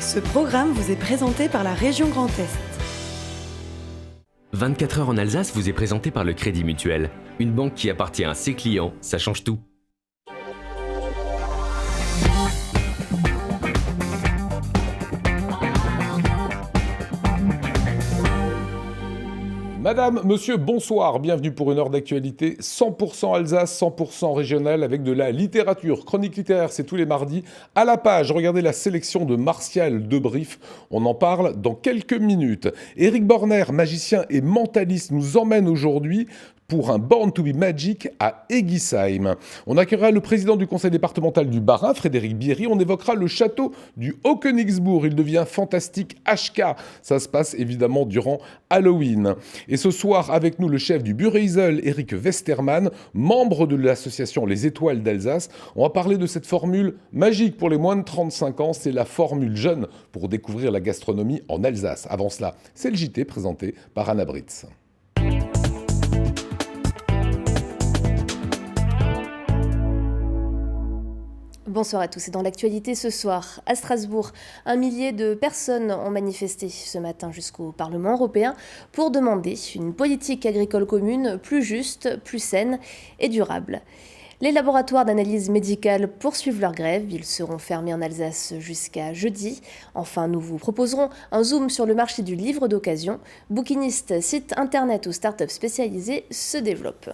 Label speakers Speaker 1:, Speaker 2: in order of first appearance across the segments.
Speaker 1: Ce programme vous est présenté par la région Grand Est.
Speaker 2: 24 heures en Alsace vous est présenté par le Crédit Mutuel. Une banque qui appartient à ses clients, ça change tout.
Speaker 3: Madame, monsieur, bonsoir. Bienvenue pour une heure d'actualité 100% Alsace, 100% régionale avec de la littérature. Chronique littéraire, c'est tous les mardis. À la page, regardez la sélection de Martial Debrief. On en parle dans quelques minutes. Éric Borner, magicien et mentaliste, nous emmène aujourd'hui pour un Born to be Magic à Egisheim. On accueillera le président du conseil départemental du Bas-Rhin, Frédéric Bierry. On évoquera le château du Haut-Königsbourg. Il devient fantastique HK. Ça se passe évidemment durant Halloween. Et ce soir, avec nous, le chef du Bureisel, Eric Westermann, membre de l'association Les Étoiles d'Alsace. On va parler de cette formule magique pour les moins de 35 ans. C'est la formule jeune pour découvrir la gastronomie en Alsace. Avant cela, c'est le JT présenté par Anna Britz.
Speaker 4: Bonsoir à tous. Et dans l'actualité ce soir, à Strasbourg, 1 millier de personnes ont manifesté ce matin jusqu'au Parlement européen pour demander une politique agricole commune plus juste, plus saine et durable. Les laboratoires d'analyse médicale poursuivent leur grève. Ils seront fermés en Alsace jusqu'à jeudi. Enfin, nous vous proposerons un zoom sur le marché du livre d'occasion. Bouquinistes, sites internet ou start-up spécialisés se développent.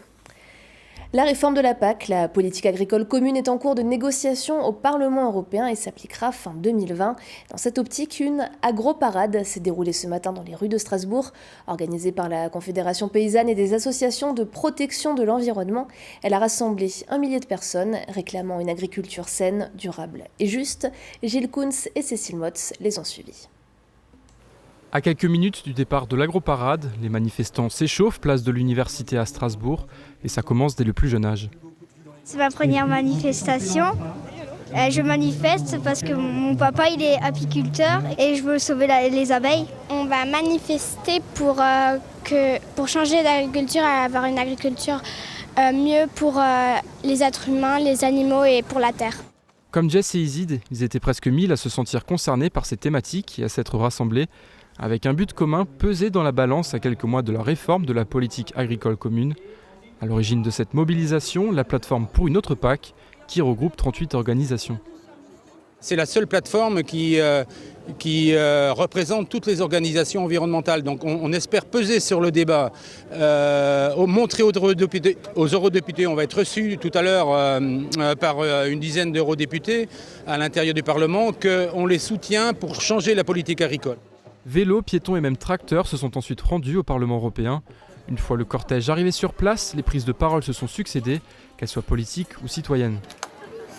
Speaker 4: La réforme de la PAC, la politique agricole commune, est en cours de négociation au Parlement européen et s'appliquera fin 2020. Dans cette optique, une agroparade s'est déroulée ce matin dans les rues de Strasbourg. Organisée par la Confédération paysanne et des associations de protection de l'environnement, elle a rassemblé 1 millier de personnes réclamant une agriculture saine, durable et juste. Gilles Kunz et Cécile Motz les ont suivis.
Speaker 5: À quelques minutes du départ de l'agroparade, les manifestants s'échauffent place de l'université à Strasbourg et ça commence dès le plus jeune âge.
Speaker 6: C'est ma première manifestation. Je manifeste parce que mon papa il est apiculteur et je veux sauver les abeilles.
Speaker 7: On va manifester pour changer d'agriculture et avoir une agriculture mieux pour les êtres humains, les animaux et pour la terre.
Speaker 5: Comme Jess et Isid, ils étaient presque 1000 à se sentir concernés par ces thématiques et à s'être rassemblés avec un but commun pesé dans la balance à quelques mois de la réforme de la politique agricole commune. À l'origine de cette mobilisation, la plateforme Pour une autre PAC, qui regroupe 38 organisations.
Speaker 8: C'est la seule plateforme qui représente toutes les organisations environnementales. Donc on espère peser sur le débat, montrer aux eurodéputés. On va être reçus tout à l'heure par une dizaine d'eurodéputés à l'intérieur du Parlement, qu'on les soutient pour changer la politique agricole.
Speaker 5: Vélos, piétons et même tracteurs se sont ensuite rendus au Parlement européen. Une fois le cortège arrivé sur place, les prises de parole se sont succédées, qu'elles soient politiques ou citoyennes.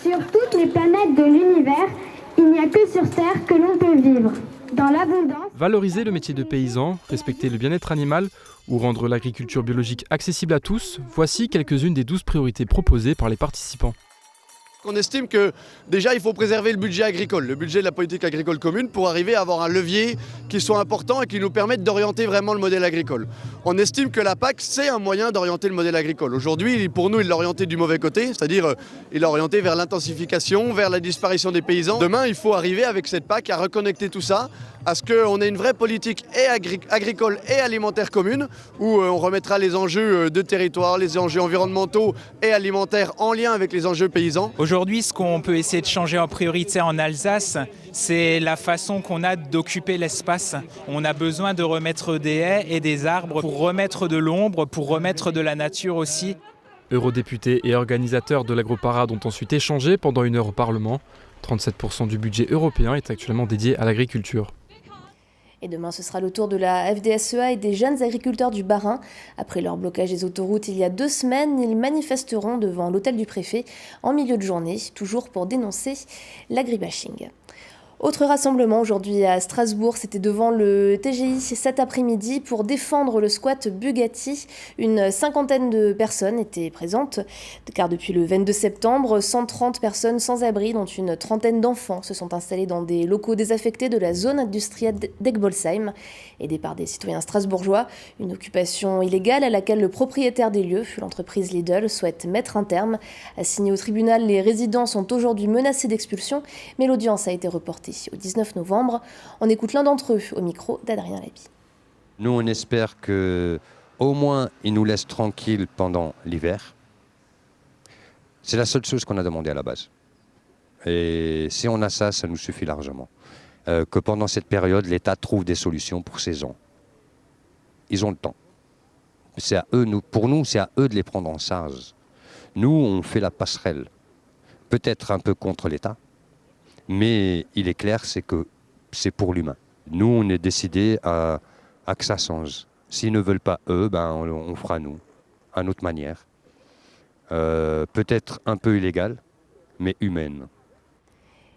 Speaker 9: Sur toutes les planètes de l'univers, il n'y a que sur Terre que l'on peut vivre. Dans l'abondance...
Speaker 5: Valoriser le métier de paysan, respecter le bien-être animal ou rendre l'agriculture biologique accessible à tous, voici quelques-unes des 12 priorités proposées par les participants.
Speaker 10: On estime que déjà il faut préserver le budget agricole, le budget de la politique agricole commune pour arriver à avoir un levier qui soit important et qui nous permette d'orienter vraiment le modèle agricole. On estime que la PAC c'est un moyen d'orienter le modèle agricole. Aujourd'hui pour nous il l'a orienté du mauvais côté, c'est-à-dire il l'a orienté vers l'intensification, vers la disparition des paysans. Demain il faut arriver avec cette PAC à reconnecter tout ça, à ce qu'on ait une vraie politique agricole et alimentaire commune où on remettra les enjeux de territoire, les enjeux environnementaux et alimentaires en lien avec les enjeux paysans.
Speaker 11: Aujourd'hui, ce qu'on peut essayer de changer en priorité en Alsace, c'est la façon qu'on a d'occuper l'espace. On a besoin de remettre des haies et des arbres pour remettre de l'ombre, pour remettre de la nature aussi.
Speaker 5: Eurodéputés et organisateurs de l'agroparade ont ensuite échangé pendant 1 heure au Parlement. 37% du budget européen est actuellement dédié à l'agriculture.
Speaker 4: Et demain, ce sera le tour de la FDSEA et des jeunes agriculteurs du Bas-Rhin. Après leur blocage des autoroutes il y a 2 semaines, ils manifesteront devant l'hôtel du préfet en milieu de journée, toujours pour dénoncer l'agribashing. Autre rassemblement aujourd'hui à Strasbourg, c'était devant le TGI cet après-midi pour défendre le squat Bugatti. Une 50aine de personnes étaient présentes, car depuis le 22 septembre, 130 personnes sans abri, dont une 30aine d'enfants, se sont installées dans des locaux désaffectés de la zone industrielle d'Egbolsheim. Aidés par des citoyens strasbourgeois, une occupation illégale à laquelle le propriétaire des lieux, l'entreprise Lidl, souhaite mettre un terme. Assignés au tribunal, les résidents sont aujourd'hui menacés d'expulsion, mais l'audience a été reportée reporté au 19 novembre. On écoute l'un d'entre eux au micro d'Adrien Laby.
Speaker 12: Nous, on espère que au moins ils nous laissent tranquilles pendant l'hiver. C'est la seule chose qu'on a demandé à la base. Et si on a ça, ça nous suffit largement. Que pendant cette période, l'État trouve des solutions pour ces gens. Ils ont le temps. C'est à eux, pour nous, c'est à eux de les prendre en charge. Nous, on fait la passerelle. Peut-être un peu contre l'État, mais il est clair, c'est que c'est pour l'humain. Nous, on est décidés à que ça change. S'ils ne veulent pas eux, on fera nous, à notre manière. Peut-être un peu illégale, mais humaine.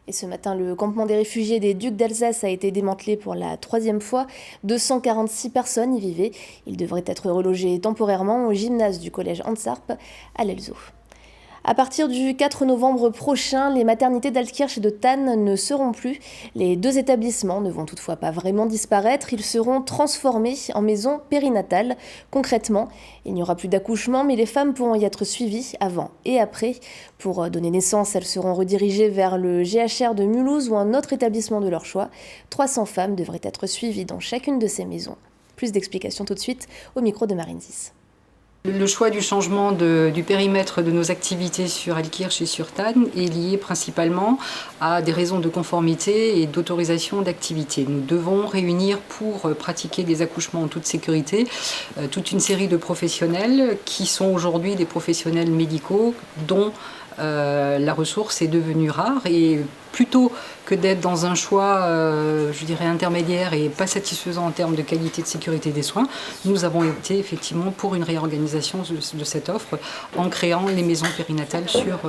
Speaker 4: Et ce matin, le campement des réfugiés des Ducs d'Alsace a été démantelé pour la 3e fois. 246 personnes y vivaient. Ils devraient être relogés temporairement au gymnase du collège Ansarp à l'Elzo. À partir du 4 novembre prochain, les maternités d'Altkirch et de Thann ne seront plus. Les 2 établissements ne vont toutefois pas vraiment disparaître. Ils seront transformés en maisons périnatales. Concrètement, il n'y aura plus d'accouchement, mais les femmes pourront y être suivies avant et après. Pour donner naissance, elles seront redirigées vers le GHR de Mulhouse ou un autre établissement de leur choix. 300 femmes devraient être suivies dans chacune de ces maisons. Plus d'explications tout de suite au micro de Marine Zis.
Speaker 13: Le choix du changement du périmètre de nos activités sur Altkirch et sur Thann est lié principalement à des raisons de conformité et d'autorisation d'activité. Nous devons réunir pour pratiquer des accouchements en toute sécurité toute une série de professionnels qui sont aujourd'hui des professionnels médicaux dont la ressource est devenue rare et plutôt que d'être dans un choix, intermédiaire et pas satisfaisant en termes de qualité de sécurité des soins, nous avons été effectivement pour une réorganisation de cette offre en créant les maisons périnatales sur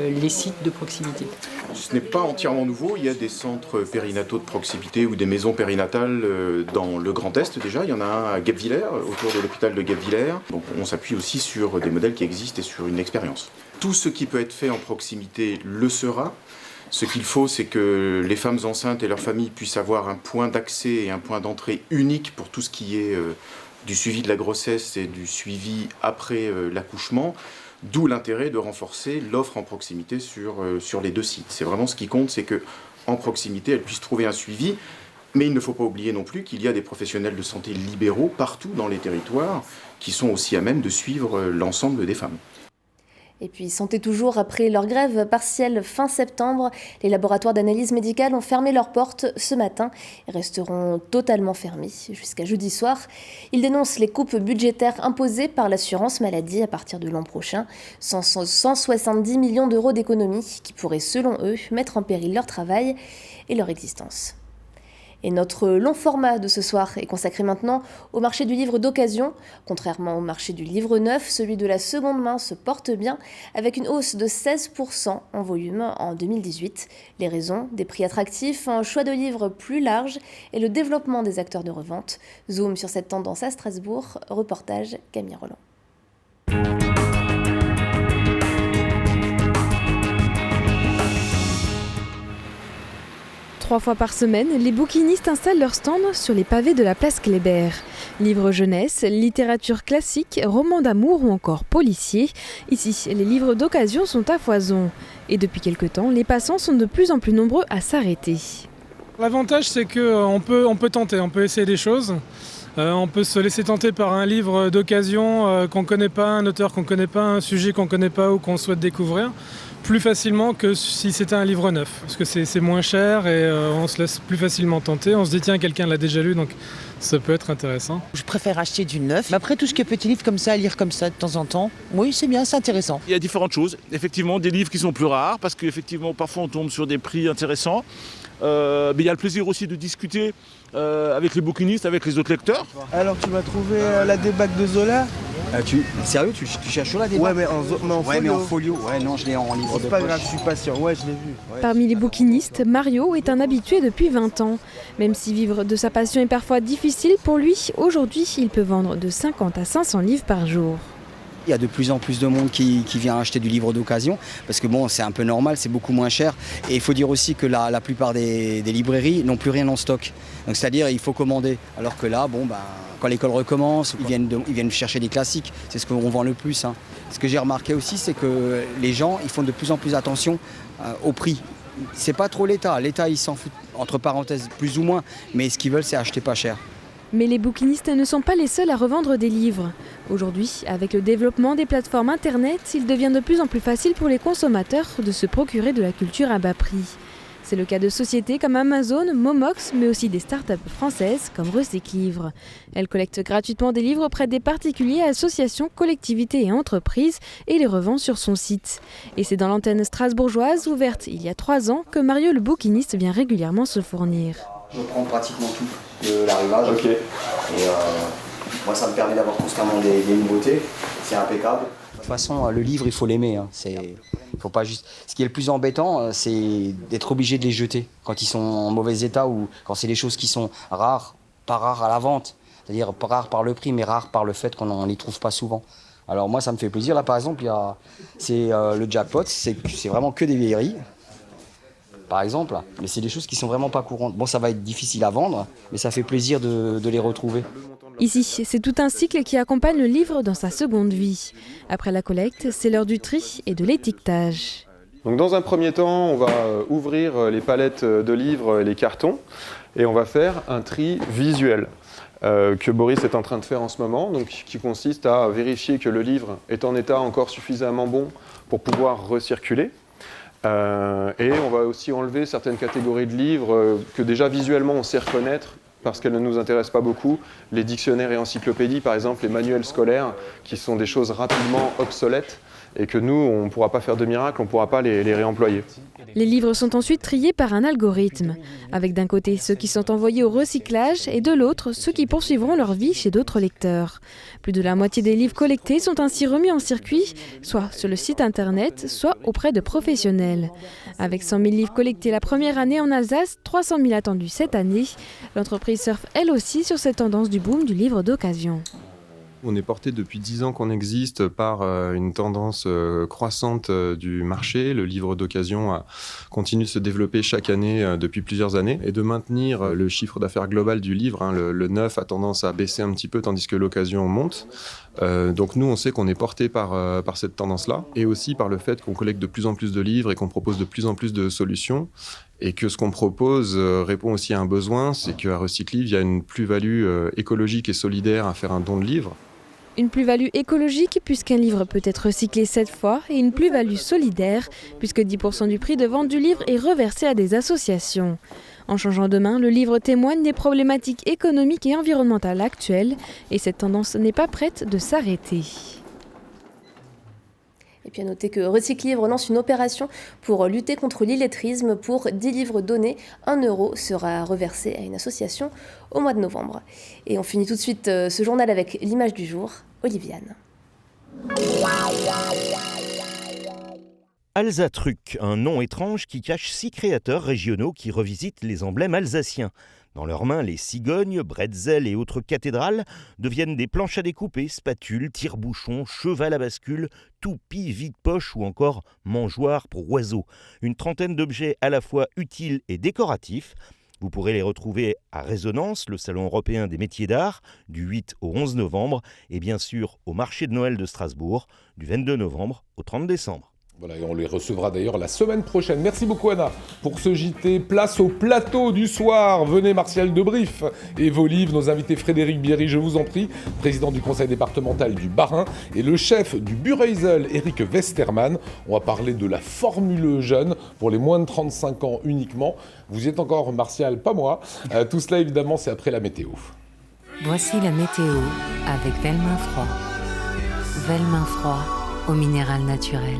Speaker 13: les sites de proximité.
Speaker 14: Ce n'est pas entièrement nouveau, il y a des centres périnataux de proximité ou des maisons périnatales dans le Grand Est déjà, il y en a un à Guebwiller, autour de l'hôpital de Guebwiller. Donc on s'appuie aussi sur des modèles qui existent et sur une expérience. Tout ce qui peut être fait en proximité le sera. Ce qu'il faut, c'est que les femmes enceintes et leurs familles puissent avoir un point d'accès et un point d'entrée unique pour tout ce qui est du suivi de la grossesse et du suivi après l'accouchement. D'où l'intérêt de renforcer l'offre en proximité sur les 2 sites. C'est vraiment ce qui compte, c'est qu'en proximité, elles puissent trouver un suivi. Mais il ne faut pas oublier non plus qu'il y a des professionnels de santé libéraux partout dans les territoires qui sont aussi à même de suivre l'ensemble des femmes.
Speaker 4: Et puis, santé toujours, après leur grève partielle fin septembre, les laboratoires d'analyse médicale ont fermé leurs portes ce matin et resteront totalement fermés jusqu'à jeudi soir. Ils dénoncent les coupes budgétaires imposées par l'assurance maladie à partir de l'an prochain. 170 millions d'euros d'économies qui pourraient, selon eux, mettre en péril leur travail et leur existence. Et notre long format de ce soir est consacré maintenant au marché du livre d'occasion. Contrairement au marché du livre neuf, celui de la seconde main se porte bien, avec une hausse de 16% en volume en 2018. Les raisons, des prix attractifs, un choix de livres plus large et le développement des acteurs de revente. Zoom sur cette tendance à Strasbourg, reportage Camille Roland.
Speaker 15: 3 fois par semaine, les bouquinistes installent leur stand sur les pavés de la place Kléber. Livres jeunesse, littérature classique, romans d'amour ou encore policiers. Ici, les livres d'occasion sont à foison. Et depuis quelque temps, les passants sont de plus en plus nombreux à s'arrêter.
Speaker 16: L'avantage, c'est qu'on peut tenter, on peut essayer des choses. On peut se laisser tenter par un livre d'occasion qu'on ne connaît pas, un auteur qu'on ne connaît pas, un sujet qu'on ne connaît pas ou qu'on souhaite découvrir, plus facilement que si c'était un livre neuf. Parce que c'est moins cher et on se laisse plus facilement tenter. On se dit tiens, quelqu'un l'a déjà lu, donc ça peut être intéressant.
Speaker 17: Je préfère acheter du neuf. Mais après, tout ce qui est petit livre comme ça, à lire comme ça de temps en temps, oui, c'est bien, c'est intéressant.
Speaker 18: Il y a différentes choses. Effectivement, des livres qui sont plus rares, parce qu'effectivement, parfois on tombe sur des prix intéressants. Mais il y a le plaisir aussi de discuter avec les bouquinistes, avec les autres lecteurs.
Speaker 19: Alors tu vas trouver la débâcle de Zola.
Speaker 20: Sérieux, tu cherches la débâcle?
Speaker 19: Ouais, mais en folio.
Speaker 20: Ouais, non, je l'ai en livre de poche.
Speaker 19: C'est pas grave, je suis patient. Ouais, je l'ai vu. Ouais.
Speaker 15: Parmi les bouquinistes, Mario est un habitué depuis 20 ans. Même si vivre de sa passion est parfois difficile pour lui, aujourd'hui, il peut vendre de 50 à 500 livres par jour.
Speaker 20: Il y a de plus en plus de monde qui vient acheter du livre d'occasion parce que bon, c'est un peu normal, c'est beaucoup moins cher. Et il faut dire aussi que la plupart des librairies n'ont plus rien en stock. Donc c'est-à-dire il faut commander. Alors que là, quand l'école recommence, ils viennent chercher des classiques. C'est ce qu'on vend le plus. Ce que j'ai remarqué aussi, c'est que les gens ils font de plus en plus attention au prix. c'est pas trop l'État. L'État, il s'en fout, entre parenthèses, plus ou moins. Mais ce qu'ils veulent, c'est acheter pas cher.
Speaker 15: Mais les bouquinistes ne sont pas les seuls à revendre des livres. Aujourd'hui, avec le développement des plateformes Internet, il devient de plus en plus facile pour les consommateurs de se procurer de la culture à bas prix. C'est le cas de sociétés comme Amazon, Momox, mais aussi des startups françaises comme Recyclivre. Elles collectent gratuitement des livres auprès des particuliers, associations, collectivités et entreprises et les revendent sur son site. Et c'est dans l'antenne strasbourgeoise, ouverte il y a 3 ans, que Mario le bouquiniste vient régulièrement se fournir.
Speaker 20: Je prends pratiquement tout de l'arrivage. Okay. Et moi, ça me permet d'avoir constamment des nouveautés. C'est impeccable. De toute façon, le livre, il faut l'aimer. Hein. Faut pas juste... Ce qui est le plus embêtant, c'est d'être obligé de les jeter quand ils sont en mauvais état ou quand c'est des choses qui sont rares, pas rares à la vente. C'est-à-dire pas rares par le prix, mais rares par le fait qu'on ne les trouve pas souvent. Alors moi, ça me fait plaisir. Là, par exemple, c'est le jackpot. C'est vraiment que des vieilleries. Par exemple, mais c'est des choses qui sont vraiment pas courantes. Bon, ça va être difficile à vendre, mais ça fait plaisir de les retrouver.
Speaker 15: Ici, c'est tout un cycle qui accompagne le livre dans sa seconde vie. Après la collecte, c'est l'heure du tri et de l'étiquetage.
Speaker 21: Donc dans un premier temps, on va ouvrir les palettes de livres et les cartons, et on va faire un tri visuel que Boris est en train de faire en ce moment, donc qui consiste à vérifier que le livre est en état encore suffisamment bon pour pouvoir recirculer. Et on va aussi enlever certaines catégories de livres que déjà visuellement on sait reconnaître parce qu'elles ne nous intéressent pas beaucoup. Les dictionnaires et encyclopédies, par exemple, les manuels scolaires, qui sont des choses rapidement obsolètes et que nous, on ne pourra pas faire de miracle, on ne pourra pas les réemployer.
Speaker 15: Les livres sont ensuite triés par un algorithme, avec d'un côté ceux qui sont envoyés au recyclage et de l'autre ceux qui poursuivront leur vie chez d'autres lecteurs. Plus de la moitié des livres collectés sont ainsi remis en circuit, soit sur le site internet, soit auprès de professionnels. Avec 100 000 livres collectés la première année en Alsace, 300 000 attendus cette année, l'entreprise surfe elle aussi sur cette tendance du boom du livre d'occasion.
Speaker 21: On est porté depuis 10 ans qu'on existe par une tendance croissante du marché. Le livre d'occasion continue de se développer chaque année depuis plusieurs années et de maintenir le chiffre d'affaires global du livre. Hein, le neuf a tendance à baisser un petit peu tandis que l'occasion monte. Donc nous, on sait qu'on est porté par cette tendance-là et aussi par le fait qu'on collecte de plus en plus de livres et qu'on propose de plus en plus de solutions. Et que ce qu'on propose répond aussi à un besoin, c'est qu'à Recyclivre, il y a une plus-value écologique et solidaire à faire un don de livres.
Speaker 15: Une plus-value écologique puisqu'un livre peut être recyclé 7 fois et une plus-value solidaire puisque 10% du prix de vente du livre est reversé à des associations. En changeant de main, le livre témoigne des problématiques économiques et environnementales actuelles et cette tendance n'est pas prête de s'arrêter.
Speaker 4: Et puis à noter que Recyclivre lance une opération pour lutter contre l'illettrisme. Pour 10 livres donnés, 1 € sera reversé à une association au mois de novembre. Et on finit tout de suite ce journal avec l'image du jour, Oliviane.
Speaker 22: Alsatruc, un nom étrange qui cache 6 créateurs régionaux qui revisitent les emblèmes alsaciens. Dans leurs mains, les cigognes, bretzels et autres cathédrales deviennent des planches à découper, spatules, tire-bouchons, cheval à bascule, toupies, vide-poche ou encore mangeoires pour oiseaux. Une trentaine d'objets à la fois utiles et décoratifs. Vous pourrez les retrouver à Résonance, le salon européen des métiers d'art, du 8 au 11 novembre, et bien sûr au marché de Noël de Strasbourg, du 22 novembre au 30 décembre.
Speaker 3: Voilà, et on les recevra d'ailleurs la semaine prochaine. Merci beaucoup Anna pour ce JT. Place au plateau du soir. Venez Martial Debrief et vos livres. Nos invités Frédéric Bierry, je vous en prie, président du conseil départemental du Bas-Rhin, et le chef du Bureysel, Eric Westermann. On va parler de la Formule Jeune pour les moins de 35 ans uniquement. Vous y êtes encore Martial, pas moi. Tout cela évidemment c'est après la météo.
Speaker 23: Voici la météo avec Velmin Froid. Velmin Froid au minéral naturel.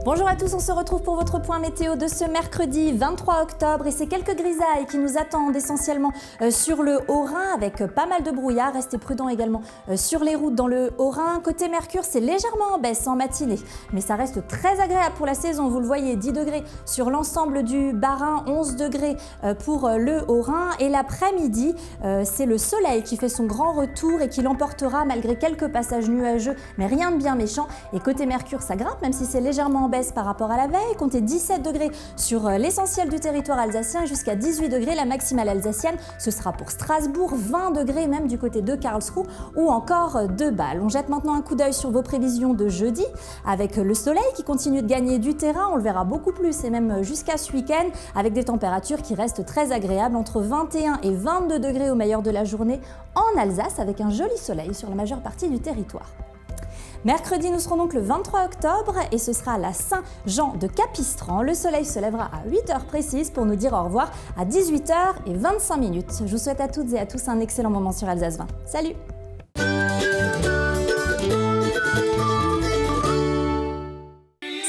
Speaker 24: Bonjour à tous, on se retrouve pour votre point météo de ce mercredi 23 octobre et c'est quelques grisailles qui nous attendent essentiellement sur le Haut-Rhin avec pas mal de brouillard. Restez prudents également sur les routes dans le Haut-Rhin. Côté Mercure, c'est légèrement en baisse en matinée, mais ça reste très agréable pour la saison. Vous le voyez, 10 degrés sur l'ensemble du Bas-Rhin, 11 degrés pour le Haut-Rhin. Et l'après-midi, c'est le soleil qui fait son grand retour et qui l'emportera malgré quelques passages nuageux, mais rien de bien méchant. Et côté Mercure, ça grimpe même si c'est légèrement en baisse baisse par rapport à la veille, comptez 17 degrés sur l'essentiel du territoire alsacien, jusqu'à 18 degrés la maximale alsacienne. Ce sera pour Strasbourg, 20 degrés même du côté de Karlsruhe ou encore de Bâle. On jette maintenant un coup d'œil sur vos prévisions de jeudi, avec le soleil qui continue de gagner du terrain. On le verra beaucoup plus et même jusqu'à ce week-end, avec des températures qui restent très agréables, entre 21 et 22 degrés au meilleur de la journée en Alsace, avec un joli soleil sur la majeure partie du territoire. Mercredi, nous serons donc le 23 octobre et ce sera à la Saint-Jean de Capistran. Le soleil se lèvera à 8h précises pour nous dire au revoir à 18h25. Je vous souhaite à toutes et à tous un excellent moment sur Alsace 20. Salut!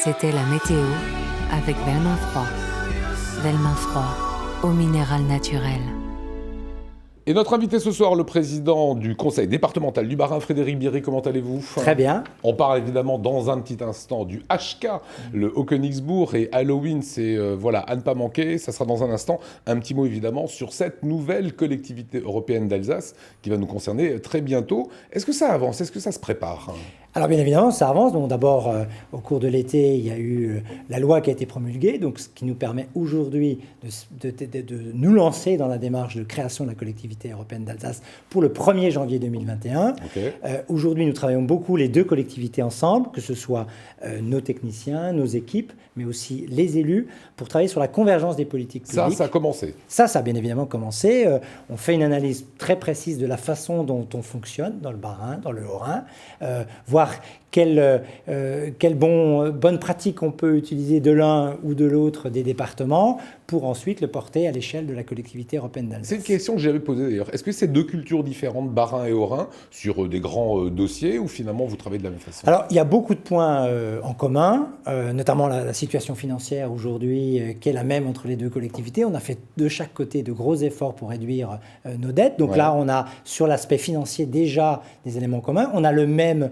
Speaker 23: C'était la météo avec Velmin Froid. Velmin Froid, eau minérale naturelle.
Speaker 3: Et notre invité ce soir, le président du conseil départemental du Bas-Rhin, Frédéric Bierry, comment allez-vous?
Speaker 1: Très bien.
Speaker 3: On parle évidemment dans un petit instant du HK, le Haut-Königsbourg, et Halloween, c'est voilà, à ne pas manquer. Ça sera dans un instant. Un petit mot évidemment sur cette nouvelle collectivité européenne d'Alsace qui va nous concerner très bientôt. Est-ce que ça avance? Est-ce que ça se prépare?
Speaker 1: Alors bien évidemment, ça avance. Donc d'abord, au cours de l'été, il y a eu la loi qui a été promulguée, donc ce qui nous permet aujourd'hui de nous lancer dans la démarche de création de la collectivité européenne d'Alsace pour le 1er janvier 2021. Okay. Aujourd'hui, nous travaillons beaucoup les deux collectivités ensemble, que ce soit nos techniciens, nos équipes, mais aussi les élus, pour travailler sur la convergence des politiques publiques.
Speaker 3: Ça a commencé.
Speaker 1: Ça a bien évidemment commencé. On fait une analyse très précise de la façon dont on fonctionne dans le Bas-Rhin, dans le Haut-Rhin, voir quelle bonne pratique on peut utiliser de l'un ou de l'autre des départements pour ensuite le porter à l'échelle de la collectivité européenne d'Alsace.
Speaker 3: C'est une question que j'avais posée d'ailleurs. Est-ce que c'est deux cultures différentes, Bas-Rhin et Haut-Rhin, sur des grands dossiers, ou finalement vous travaillez de la même façon?
Speaker 1: Alors, il y a beaucoup de points en commun, notamment la situation financière aujourd'hui qui est la même entre les deux collectivités. On a fait de chaque côté de gros efforts pour réduire nos dettes. Donc là, on a sur l'aspect financier déjà des éléments communs. On a le même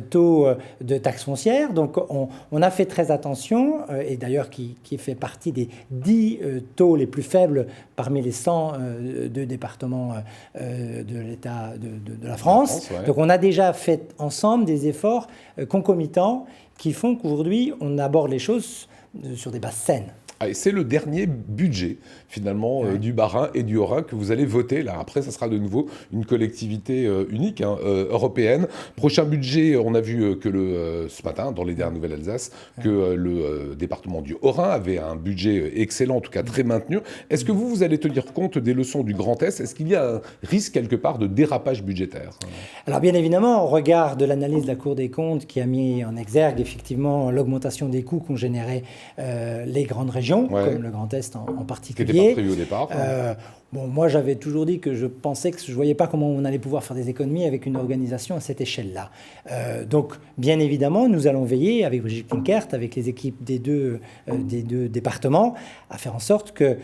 Speaker 1: taux de taxe foncière. Donc on a fait très attention, et d'ailleurs qui fait partie des 10 taux les plus faibles parmi les 102 départements de l'État de la France. Donc on a déjà fait ensemble des efforts concomitants qui font qu'aujourd'hui on aborde les choses sur des bases saines.
Speaker 3: C'est le dernier budget, finalement, du Bas-Rhin et du Haut-Rhin que vous allez voter. Là, après, ça sera de nouveau une collectivité unique, européenne. Prochain budget, on a vu que ce matin, dans les dernières nouvelles Alsace, que le département du Haut-Rhin avait un budget excellent, en tout cas très maintenu. Est-ce que vous allez tenir compte des leçons du Grand Est? Est-ce qu'il y a un risque, quelque part, de dérapage budgétaire?
Speaker 1: Alors, bien évidemment, au regard de l'analyse de la Cour des comptes qui a mis en exergue, effectivement, l'augmentation des coûts qu'ont généré les grandes régions, comme le Grand Est en particulier.
Speaker 3: Qui n'était pas prévu au départ.
Speaker 1: Bon, moi, j'avais toujours dit que je pensais que je ne voyais pas comment on allait pouvoir faire des économies avec une organisation à cette échelle-là. Donc, bien évidemment, nous allons veiller avec Brigitte Klinkert, avec les équipes des deux départements, à faire en sorte que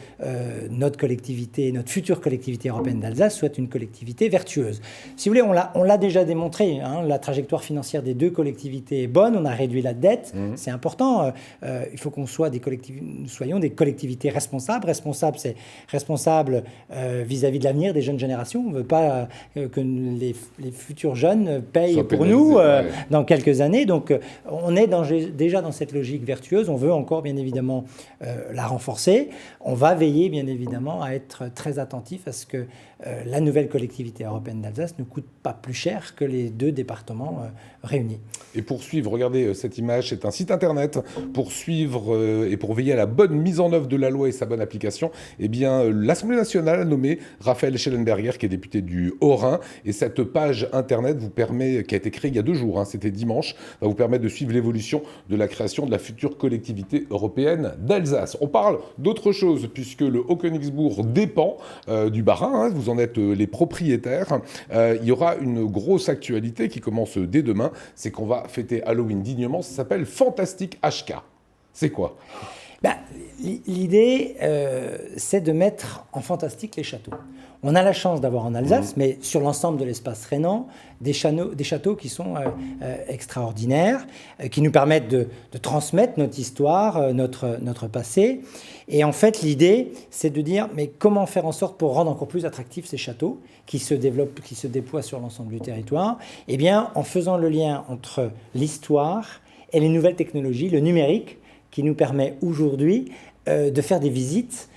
Speaker 1: notre collectivité, notre future collectivité européenne d'Alsace soit une collectivité vertueuse. Si vous voulez, on l'a déjà démontré, hein, la trajectoire financière des deux collectivités est bonne, on a réduit la dette, c'est important. Il faut qu'on soit nous soyons des collectivités responsables. Responsable, c'est responsable vis-à-vis de l'avenir des jeunes générations. On ne veut pas que les futurs jeunes payent pour nous dans quelques années. Donc, on est déjà dans cette logique vertueuse. On veut encore, bien évidemment, la renforcer. On va veiller, bien évidemment, à être très attentif à ce que la nouvelle collectivité européenne d'Alsace ne coûte pas plus cher que les deux départements réunis.
Speaker 3: Et pour suivre, regardez cette image, c'est un site internet pour suivre et pour veiller à la bonne mise en œuvre de la loi et sa bonne application. Eh bien, l'Assemblée nationale a nommé Raphaël Schellenberger, qui est député du Haut-Rhin. Et cette page internet vous permet, qui a été créée il y a 2 jours, hein, c'était dimanche, va vous permettre de suivre l'évolution de la création de la future collectivité européenne d'Alsace. On parle d'autre chose, puisque le Haut-Königsbourg dépend du Bas-Rhin, hein, vous en êtes les propriétaires. Il y aura une grosse actualité qui commence dès demain, c'est qu'on va fêter Halloween dignement, ça s'appelle Fantastic HK. C'est quoi ?
Speaker 1: L'idée, c'est de mettre en fantastique les châteaux. On a la chance d'avoir en Alsace, mais sur l'ensemble de l'espace rhénan, des châteaux qui sont extraordinaires, qui nous permettent de transmettre notre histoire, notre passé. Et en fait, l'idée, c'est de dire, mais comment faire en sorte pour rendre encore plus attractifs ces châteaux qui se développent, qui se déploient sur l'ensemble du territoire? Eh bien, en faisant le lien entre l'histoire et les nouvelles technologies, le numérique, qui nous permet aujourd'hui de faire des visites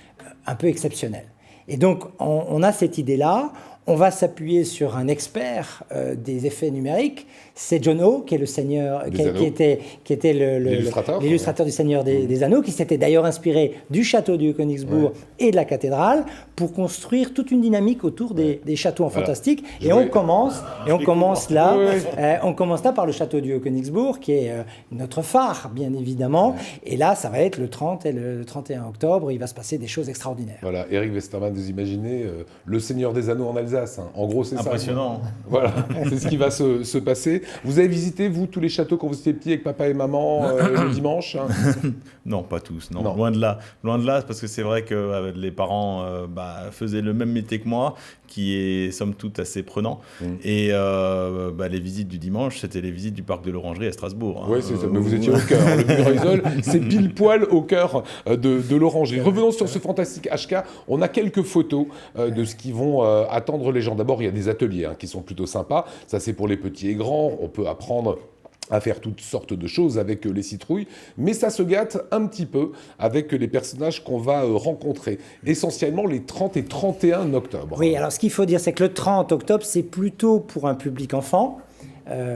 Speaker 1: un peu exceptionnelles. Et donc, on a cette idée-là. On va s'appuyer sur un expert des effets numériques. C'est John O, qui est le seigneur, qui était l'illustrateur du Seigneur des Anneaux, qui s'était d'ailleurs inspiré du château de Königsbourg et de la cathédrale pour construire toute une dynamique autour des châteaux en fantastique. Et on commence là par le château du Königsbourg, qui est notre phare, bien évidemment. Et là, ça va être le 30 et le 31 octobre. Il va se passer des choses extraordinaires.
Speaker 3: Voilà, Eric Westermann, vous imaginez le Seigneur des Anneaux en Alsace. En gros, c'est ça.
Speaker 2: Impressionnant.
Speaker 3: Voilà, c'est ce qui va se passer. Vous avez visité, vous, tous les châteaux quand vous étiez petit avec papa et maman le dimanche?
Speaker 2: Non, pas tous. Non. Loin de là, parce que c'est vrai que les parents faisaient le même métier que moi, qui est somme toute assez prenant. Et les visites du dimanche, c'était les visites du parc de l'Orangerie à Strasbourg.
Speaker 3: Oui, c'est ça. Mais vous étiez au cœur. Le Mureuil, c'est pile poil au cœur de l'Orangerie. Revenons sur ce fantastique HK. On a quelques photos de ce qui vont attendre les gens. D'abord, il y a des ateliers qui sont plutôt sympas. Ça, c'est pour les petits et grands. On peut apprendre à faire toutes sortes de choses avec les citrouilles, mais ça se gâte un petit peu avec les personnages qu'on va rencontrer, essentiellement les 30 et 31 octobre.
Speaker 1: Oui, alors ce qu'il faut dire, c'est que le 30 octobre, c'est plutôt pour un public enfant,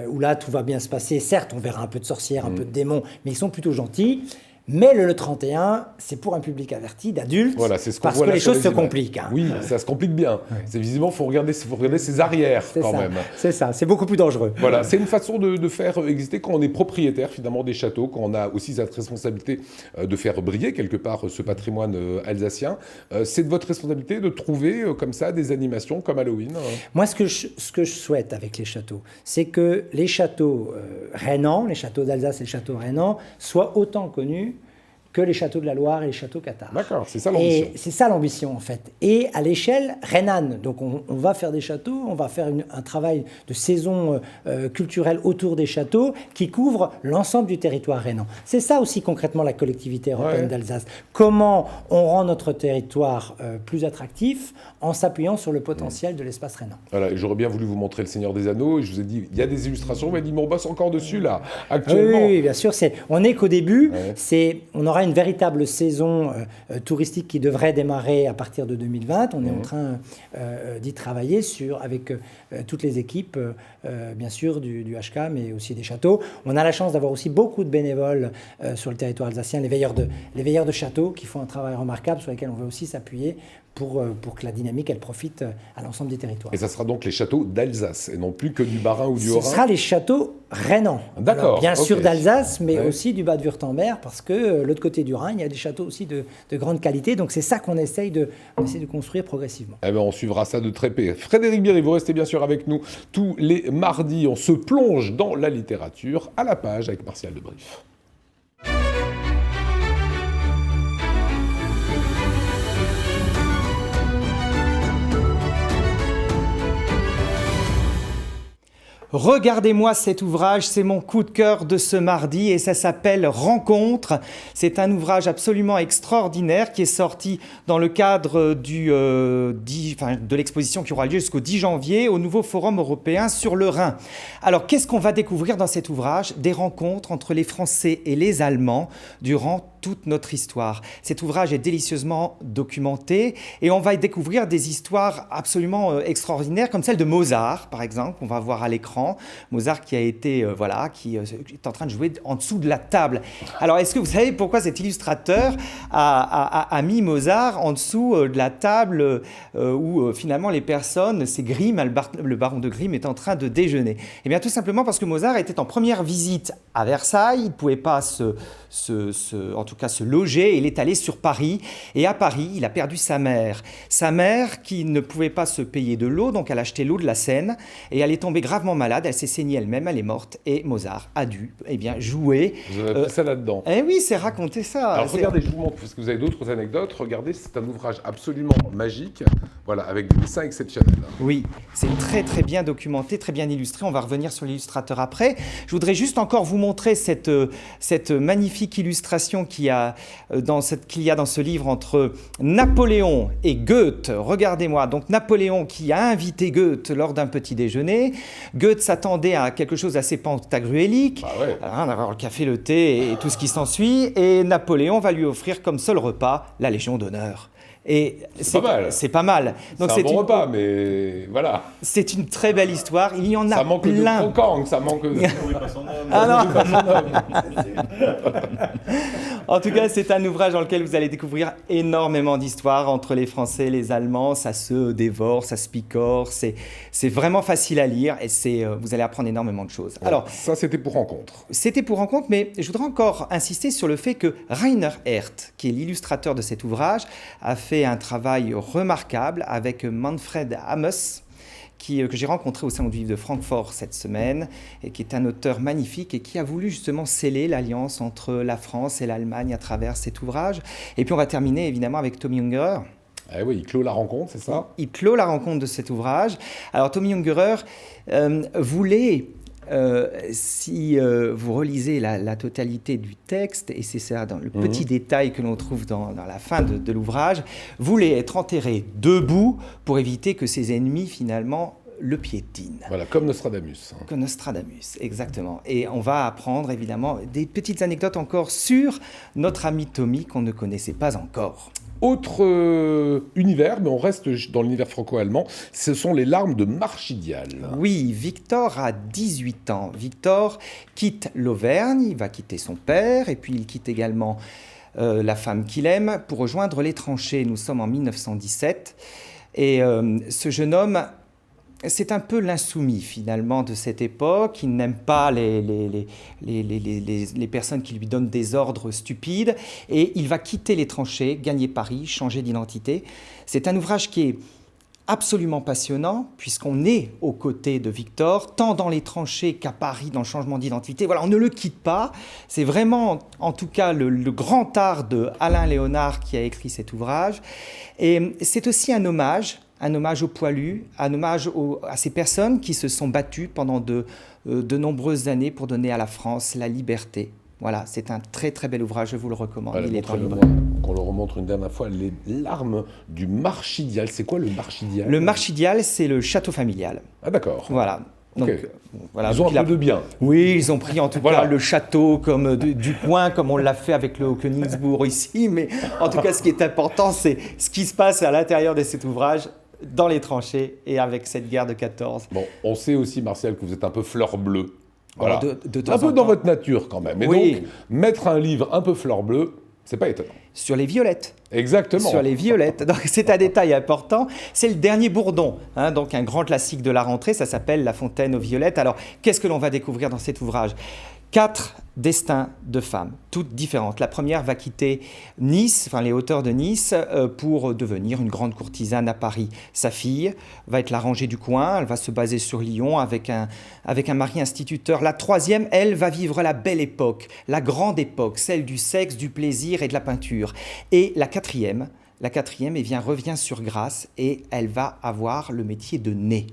Speaker 1: où là, tout va bien se passer. Certes, on verra un peu de sorcières, un peu de démons, mais ils sont plutôt gentils. Mais le 31, c'est pour un public averti, d'adultes,
Speaker 3: voilà, c'est ce qu'on
Speaker 1: parce
Speaker 3: voit
Speaker 1: que
Speaker 3: là
Speaker 1: les
Speaker 3: sur
Speaker 1: choses se
Speaker 3: images.
Speaker 1: compliquent.
Speaker 3: Oui, ça se complique bien. Ouais. C'est visiblement, il faut regarder ses arrières quand même.
Speaker 1: C'est ça, c'est beaucoup plus dangereux.
Speaker 3: Voilà, c'est une façon de faire exister quand on est propriétaire finalement des châteaux, quand on a aussi cette responsabilité de faire briller quelque part ce patrimoine alsacien. C'est de votre responsabilité de trouver comme ça des animations comme Halloween.
Speaker 1: Moi, ce que je souhaite avec les châteaux, c'est que les châteaux rhénans, les châteaux d'Alsace et les châteaux rhénans, soient autant connus que les châteaux de la Loire et les châteaux cathares.
Speaker 3: D'accord, c'est ça l'ambition.
Speaker 1: Et c'est ça l'ambition en fait. Et à l'échelle rhénane, donc on va faire des châteaux, on va faire un travail de saison culturelle autour des châteaux qui couvre l'ensemble du territoire rhénan. C'est ça aussi concrètement la collectivité européenne d'Alsace. Comment on rend notre territoire plus attractif en s'appuyant sur le potentiel de l'espace rhénan.
Speaker 3: Voilà, et j'aurais bien voulu vous montrer le Seigneur des Anneaux, et je vous ai dit, il y a des illustrations, mais on bosse encore dessus là, actuellement.
Speaker 1: Oui, bien sûr, on n'est qu'au début, on aura une véritable saison touristique qui devrait démarrer à partir de 2020. On est en train d'y travailler avec toutes les équipes, bien sûr, du HK, mais aussi des châteaux. On a la chance d'avoir aussi beaucoup de bénévoles sur le territoire alsacien, les veilleurs de châteaux qui font un travail remarquable sur lesquels on veut aussi s'appuyer pour que la dynamique, elle profite à l'ensemble des territoires.
Speaker 3: Et ça sera donc les châteaux d'Alsace, et non plus que du Bas-Rhin ou du Haut-Rhin?
Speaker 1: Ce sera les châteaux rhénans.
Speaker 3: D'accord.
Speaker 1: Bien sûr d'Alsace, mais aussi du Bade-Wurtemberg, parce que l'autre côté du Rhin, il y a des châteaux aussi de grande qualité. Donc c'est ça qu'on essaye de construire progressivement.
Speaker 3: Eh bien, on suivra ça de très près. Frédéric Bierry, vous restez bien sûr avec nous tous les mardis. On se plonge dans la littérature à la page avec Martial Debrief.
Speaker 6: Regardez-moi cet ouvrage, c'est mon coup de cœur de ce mardi et ça s'appelle Rencontre. C'est un ouvrage absolument extraordinaire qui est sorti dans le cadre de l'exposition qui aura lieu jusqu'au 10 janvier au nouveau Forum européen sur le Rhin. Alors, qu'est-ce qu'on va découvrir dans cet ouvrage? Des rencontres entre les Français et les Allemands durant toute notre histoire. Cet ouvrage est délicieusement documenté et on va y découvrir des histoires absolument extraordinaires comme celle de Mozart, par exemple, qu'on va voir à l'écran. Mozart qui a été, qui est en train de jouer en dessous de la table. Alors, est-ce que vous savez pourquoi cet illustrateur a mis Mozart en dessous de la table où finalement les personnes, c'est Grimm, le baron de Grimm, est en train de déjeuner? Eh bien, tout simplement parce que Mozart était en première visite à Versailles, il ne pouvait pas en tout cas se loger, il est allé sur Paris, et à Paris, il a perdu sa mère. Sa mère qui ne pouvait pas se payer de l'eau, donc elle a acheté l'eau de la Seine, et elle est tombée gravement malade, elle s'est saignée elle-même, elle est morte, et Mozart a dû jouer.
Speaker 3: Vous avez pris ça là-dedans.
Speaker 6: Eh oui, c'est raconté ça.
Speaker 3: Alors regardez, je vous montre, parce que vous avez d'autres anecdotes, regardez, c'est un ouvrage absolument magique, voilà, avec des dessins exceptionnels.
Speaker 6: Oui, c'est très très bien documenté, très bien illustré, on va revenir sur l'illustrateur après. Je voudrais juste encore vous montrer cette magnifique illustration qu'il y a dans ce livre entre Napoléon et Goethe. Regardez-moi, donc Napoléon qui a invité Goethe lors d'un petit déjeuner. Goethe s'attendait à quelque chose d'assez pantagruélique, on va avoir le café, le thé et tout ce qui s'ensuit, et Napoléon va lui offrir comme seul repas la Légion d'honneur. Et
Speaker 3: c'est pas mal.
Speaker 6: C'est pas mal.
Speaker 3: Donc c'est un bon repas, mais voilà.
Speaker 6: C'est une très belle histoire. Il y en a plein.
Speaker 3: Ça manque de croquant, ça manque de...
Speaker 6: Ah non. En tout cas, c'est un ouvrage dans lequel vous allez découvrir énormément d'histoires entre les Français et les Allemands. Ça se dévore, ça se picore. C'est vraiment facile à lire et vous allez apprendre énormément de choses.
Speaker 3: Alors, ça, c'était pour Rencontre.
Speaker 6: C'était pour Rencontre, mais je voudrais encore insister sur le fait que Rainer Herth, qui est l'illustrateur de cet ouvrage, a fait un travail remarquable avec Manfred Hames, que j'ai rencontré au Salon du Livre de Francfort cette semaine, et qui est un auteur magnifique et qui a voulu justement sceller l'alliance entre la France et l'Allemagne à travers cet ouvrage. Et puis on va terminer évidemment avec Tommy Ungerer.
Speaker 3: Ah oui, il clôt la rencontre, c'est ça ?
Speaker 6: Il clôt la rencontre de cet ouvrage. Alors Tommy Ungerer voulait... si vous relisez la totalité du texte, et c'est ça dans le petit détail que l'on trouve dans la fin de l'ouvrage, voulait être enterré debout pour éviter que ses ennemis finalement le piétinent.
Speaker 3: Voilà, comme Nostradamus.
Speaker 6: Comme Nostradamus, exactement. Et on va apprendre évidemment des petites anecdotes encore sur notre ami Tommy qu'on ne connaissait pas encore.
Speaker 3: Autre univers, mais on reste dans l'univers franco-allemand, ce sont les larmes de Marchidial.
Speaker 6: Oui, Victor a 18 ans. Victor quitte l'Auvergne, il va quitter son père, et puis il quitte également la femme qu'il aime pour rejoindre les tranchées. Nous sommes en 1917, et ce jeune homme... C'est un peu l'insoumis finalement de cette époque. Il n'aime pas les personnes qui lui donnent des ordres stupides et il va quitter les tranchées, gagner Paris, changer d'identité. C'est un ouvrage qui est absolument passionnant puisqu'on est aux côtés de Victor, tant dans les tranchées qu'à Paris dans le changement d'identité. Voilà, on ne le quitte pas. C'est vraiment, en tout cas, le grand art de Alain Léonard qui a écrit cet ouvrage. Et c'est aussi un hommage aux poilus, un hommage à ces personnes qui se sont battues pendant de nombreuses années pour donner à la France la liberté. Voilà, c'est un très très bel ouvrage, je vous le recommande.
Speaker 3: Allez, qu'on le remontre une dernière fois, les larmes du Marchidial. C'est quoi le Marchidial ?
Speaker 6: Le Marchidial, c'est le château familial.
Speaker 3: Ah d'accord.
Speaker 6: Voilà. Donc,
Speaker 3: voilà, ils ont un peu de bien.
Speaker 6: Oui, ils ont pris en tout cas le château comme du coin, comme on l'a fait avec le Königsbourg ici. Mais en tout cas, ce qui est important, c'est ce qui se passe à l'intérieur de cet ouvrage, dans les tranchées et avec cette guerre de 14.
Speaker 3: Bon, on sait aussi, Martial, que vous êtes un peu fleur bleue. Voilà.
Speaker 6: De temps
Speaker 3: un peu
Speaker 6: en
Speaker 3: dans
Speaker 6: temps.
Speaker 3: votre nature quand même. Et
Speaker 6: oui.
Speaker 3: donc, mettre un livre un peu fleur bleue, c'est pas étonnant.
Speaker 6: Sur les violettes.
Speaker 3: Exactement.
Speaker 6: Sur les violettes. Donc, c'est un détail important. C'est le dernier Bourdon, donc un grand classique de la rentrée. Ça s'appelle La Fontaine aux violettes. Alors, qu'est-ce que l'on va découvrir dans cet ouvrage ? 4 destins de femmes, toutes différentes. La première va quitter Nice, les hauteurs de Nice, pour devenir une grande courtisane à Paris. Sa fille va être la rangée du coin, elle va se baser sur Lyon avec un mari instituteur. La troisième, elle, va vivre la belle époque, la grande époque, celle du sexe, du plaisir et de la peinture. Et la quatrième, revient sur Grasse et elle va avoir le métier de nez.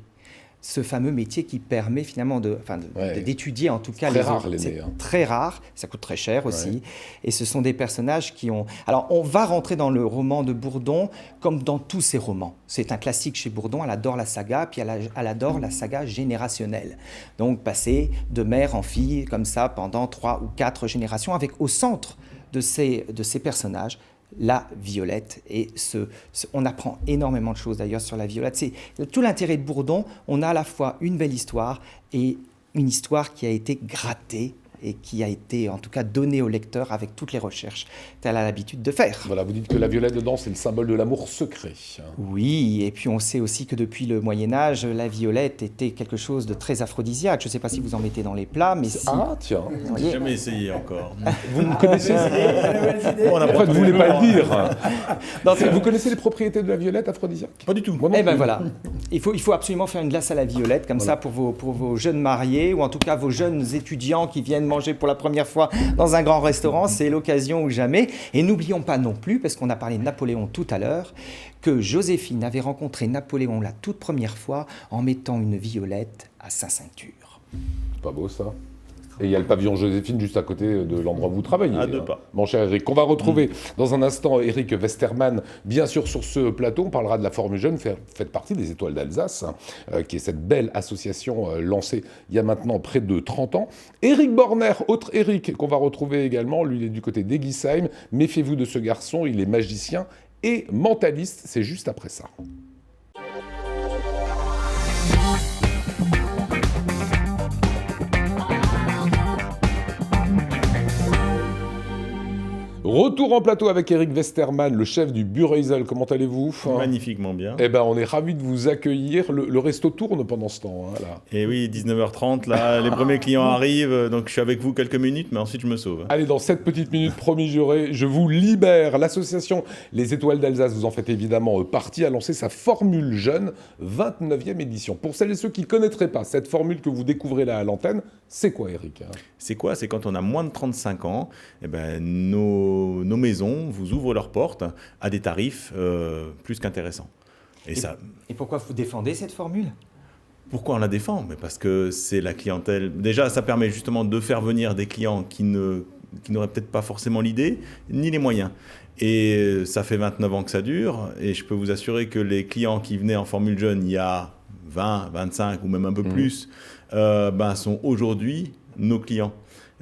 Speaker 6: Ce fameux métier qui permet finalement d'étudier en tout cas
Speaker 3: les rares, les nez.
Speaker 6: Très rare, ça coûte très cher aussi. Et ce sont des personnages qui ont... Alors on va rentrer dans le roman de Bourdon comme dans tous ses romans. C'est un classique chez Bourdon, elle adore la saga, puis elle adore la saga générationnelle. Donc passer de mère en fille comme ça pendant 3 ou 4 générations avec au centre de ces personnages la Violette, et on apprend énormément de choses d'ailleurs sur la Violette. C'est tout l'intérêt de Bourdon, on a à la fois une belle histoire et une histoire qui a été grattée et qui a été en tout cas donnée au lecteur avec toutes les recherches qu'elle a l'habitude de faire.
Speaker 3: Voilà, vous dites que la violette dedans, c'est le symbole de l'amour secret.
Speaker 6: Oui, et puis on sait aussi que depuis le Moyen-Âge, la violette était quelque chose de très aphrodisiaque. Je ne sais pas si vous en mettez dans les plats, mais si...
Speaker 3: Ah, tiens.
Speaker 2: Je n'ai jamais essayé encore.
Speaker 3: Vous me connaissez En fait, vous ne voulez pas le dire. Vous connaissez les propriétés de la violette aphrodisiaque ?
Speaker 2: Pas du tout.
Speaker 6: Eh bien voilà, il faut absolument faire une glace à la violette, comme ça pour vos jeunes mariés, ou en tout cas vos jeunes étudiants qui viennent manger pour la première fois dans un grand restaurant, c'est l'occasion ou jamais. Et n'oublions pas non plus, parce qu'on a parlé de Napoléon tout à l'heure, que Joséphine avait rencontré Napoléon la toute première fois en mettant une violette à sa ceinture.
Speaker 3: Pas beau ça ? Et il y a le pavillon Joséphine juste à côté de l'endroit où vous travaillez.
Speaker 2: À 2 pas.
Speaker 3: Mon cher Eric, on va retrouver dans un instant Eric Westermann. Bien sûr, sur ce plateau, on parlera de la Formule Jeune, faites partie des Étoiles d'Alsace, qui est cette belle association lancée il y a maintenant près de 30 ans. Eric Borner, autre Eric, qu'on va retrouver également, lui il est du côté d'Egisheim. Méfiez-vous de ce garçon, il est magicien et mentaliste, c'est juste après ça. Retour en plateau avec Eric Westermann, le chef du Bureusel. Comment allez-vous ?
Speaker 2: Magnifiquement bien.
Speaker 3: Eh ben, on est ravis de vous accueillir. Le resto tourne pendant ce temps. Hein, là.
Speaker 2: Et oui, 19h30, là, les premiers clients arrivent, donc je suis avec vous quelques minutes, mais ensuite je me sauve.
Speaker 3: Allez, dans 7 petites minutes, promis juré, je vous libère. L'association Les Étoiles d'Alsace, vous en faites évidemment partie, a lancé sa Formule Jeune, 29e édition. Pour celles et ceux qui ne connaîtraient pas cette formule que vous découvrez là à l'antenne, c'est quoi, Eric ?
Speaker 2: C'est quoi ? C'est quand on a moins de 35 ans, eh ben, nos maisons vous ouvrent leurs portes à des tarifs plus qu'intéressants.
Speaker 6: Et pourquoi vous défendez cette formule ?
Speaker 2: Pourquoi on la défend ? Mais parce que c'est la clientèle. Déjà, ça permet justement de faire venir des clients qui n'auraient peut-être pas forcément l'idée, ni les moyens. Et ça fait 29 ans que ça dure, et je peux vous assurer que les clients qui venaient en Formule Jeune il y a 20, 25 ou même un peu plus, sont aujourd'hui nos clients.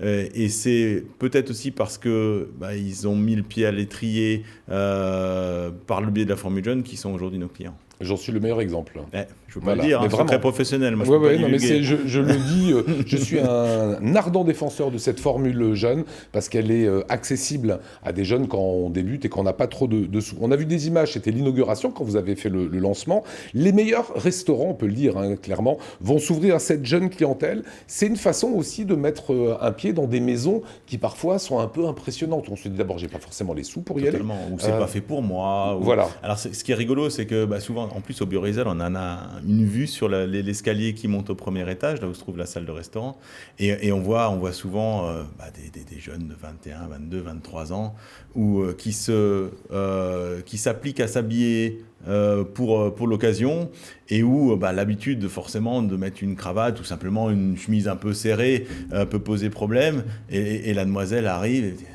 Speaker 2: Et c'est peut-être aussi parce que ils ont mis le pied à l'étrier par le biais de la Formule Jeune qui sont aujourd'hui nos clients.
Speaker 3: J'en suis le meilleur exemple.
Speaker 2: Je ne veux pas le dire, c'est très professionnel. Moi,
Speaker 3: je le dis, je suis un ardent défenseur de cette formule jeune parce qu'elle est accessible à des jeunes quand on débute et quand on n'a pas trop de sous. On a vu des images, c'était l'inauguration quand vous avez fait le lancement. Les meilleurs restaurants, on peut le dire clairement, vont s'ouvrir à cette jeune clientèle. C'est une façon aussi de mettre un pied dans des maisons qui parfois sont un peu impressionnantes. On se dit d'abord, j'ai pas forcément les sous pour y aller.
Speaker 2: Ou c'est pas fait pour moi.
Speaker 3: Voilà.
Speaker 2: Alors ce qui est rigolo, c'est que souvent, en plus au Bureusel, on en a une vue sur l'escalier qui monte au premier étage, là où se trouve la salle de restaurant. Et on voit souvent des jeunes de 21, 22, 23 ans qui s'appliquent à s'habiller pour l'occasion et où l'habitude forcément de mettre une cravate ou simplement une chemise un peu serrée peut poser problème. Et la demoiselle arrive et dit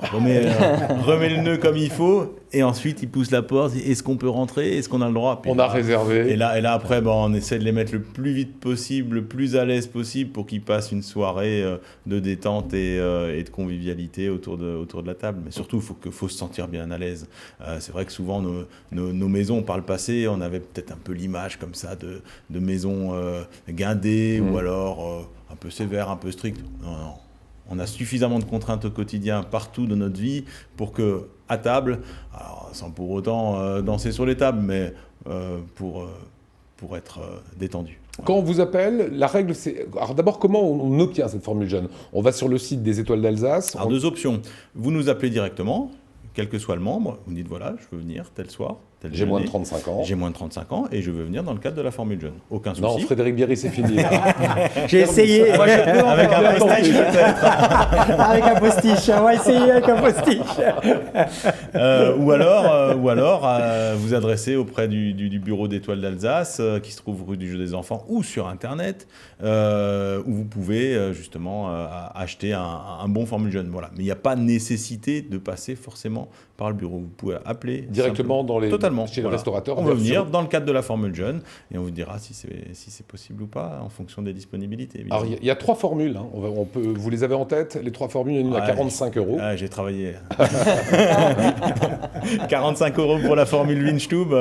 Speaker 2: remet le nœud comme il faut et ensuite il pousse la porte. Est-ce qu'on peut rentrer ? Est-ce qu'on a le droit ?
Speaker 3: On a réservé.
Speaker 2: Et là après on essaie de les mettre le plus vite possible, le plus à l'aise possible pour qu'ils passent une soirée de détente et de convivialité autour de la table. Mais surtout faut se sentir bien à l'aise. C'est vrai que souvent nos maisons par le passé, on avait peut-être un peu l'image comme ça de maisons guindées ou alors un peu sévères, un peu strictes. Non. On a suffisamment de contraintes au quotidien partout dans notre vie pour que, à table, alors, sans pour autant danser sur les tables, mais pour être détendu.
Speaker 3: Quand on vous appelle, la règle c'est... Alors d'abord, comment on obtient cette formule jeune ? On va sur le site des Étoiles d'Alsace.
Speaker 2: Alors 2 options. Vous nous appelez directement, quel que soit le membre. Vous dites voilà, je veux venir tel soir.
Speaker 3: J'ai moins de 35 ans.
Speaker 2: J'ai moins de 35 ans et je veux venir dans le cadre de la Formule Jeune. Aucun souci.
Speaker 3: Non, Frédéric Bierry, c'est fini.
Speaker 1: J'ai essayé.
Speaker 2: Moi, je peux
Speaker 1: avec un postiche peut-être. Avec un postiche. On va essayer avec un postiche.
Speaker 2: Ou alors vous adresser auprès du bureau d'Étoiles d'Alsace qui se trouve rue du Jeu des Enfants ou sur Internet où vous pouvez justement acheter un bon Formule Jeune. Voilà. Mais il n'y a pas nécessité de passer forcément par le bureau. Vous pouvez appeler
Speaker 3: directement chez le restaurateur.
Speaker 2: On va venir dans le cadre de la Formule Jeune et on vous dira si c'est possible ou pas en fonction des disponibilités. Évidemment.
Speaker 3: Alors il y a 3 formules. Hein. Vous les avez en tête, les 3 formules, il y en a 45 €.
Speaker 2: J'ai travaillé. 45 € pour la Formule Windstube.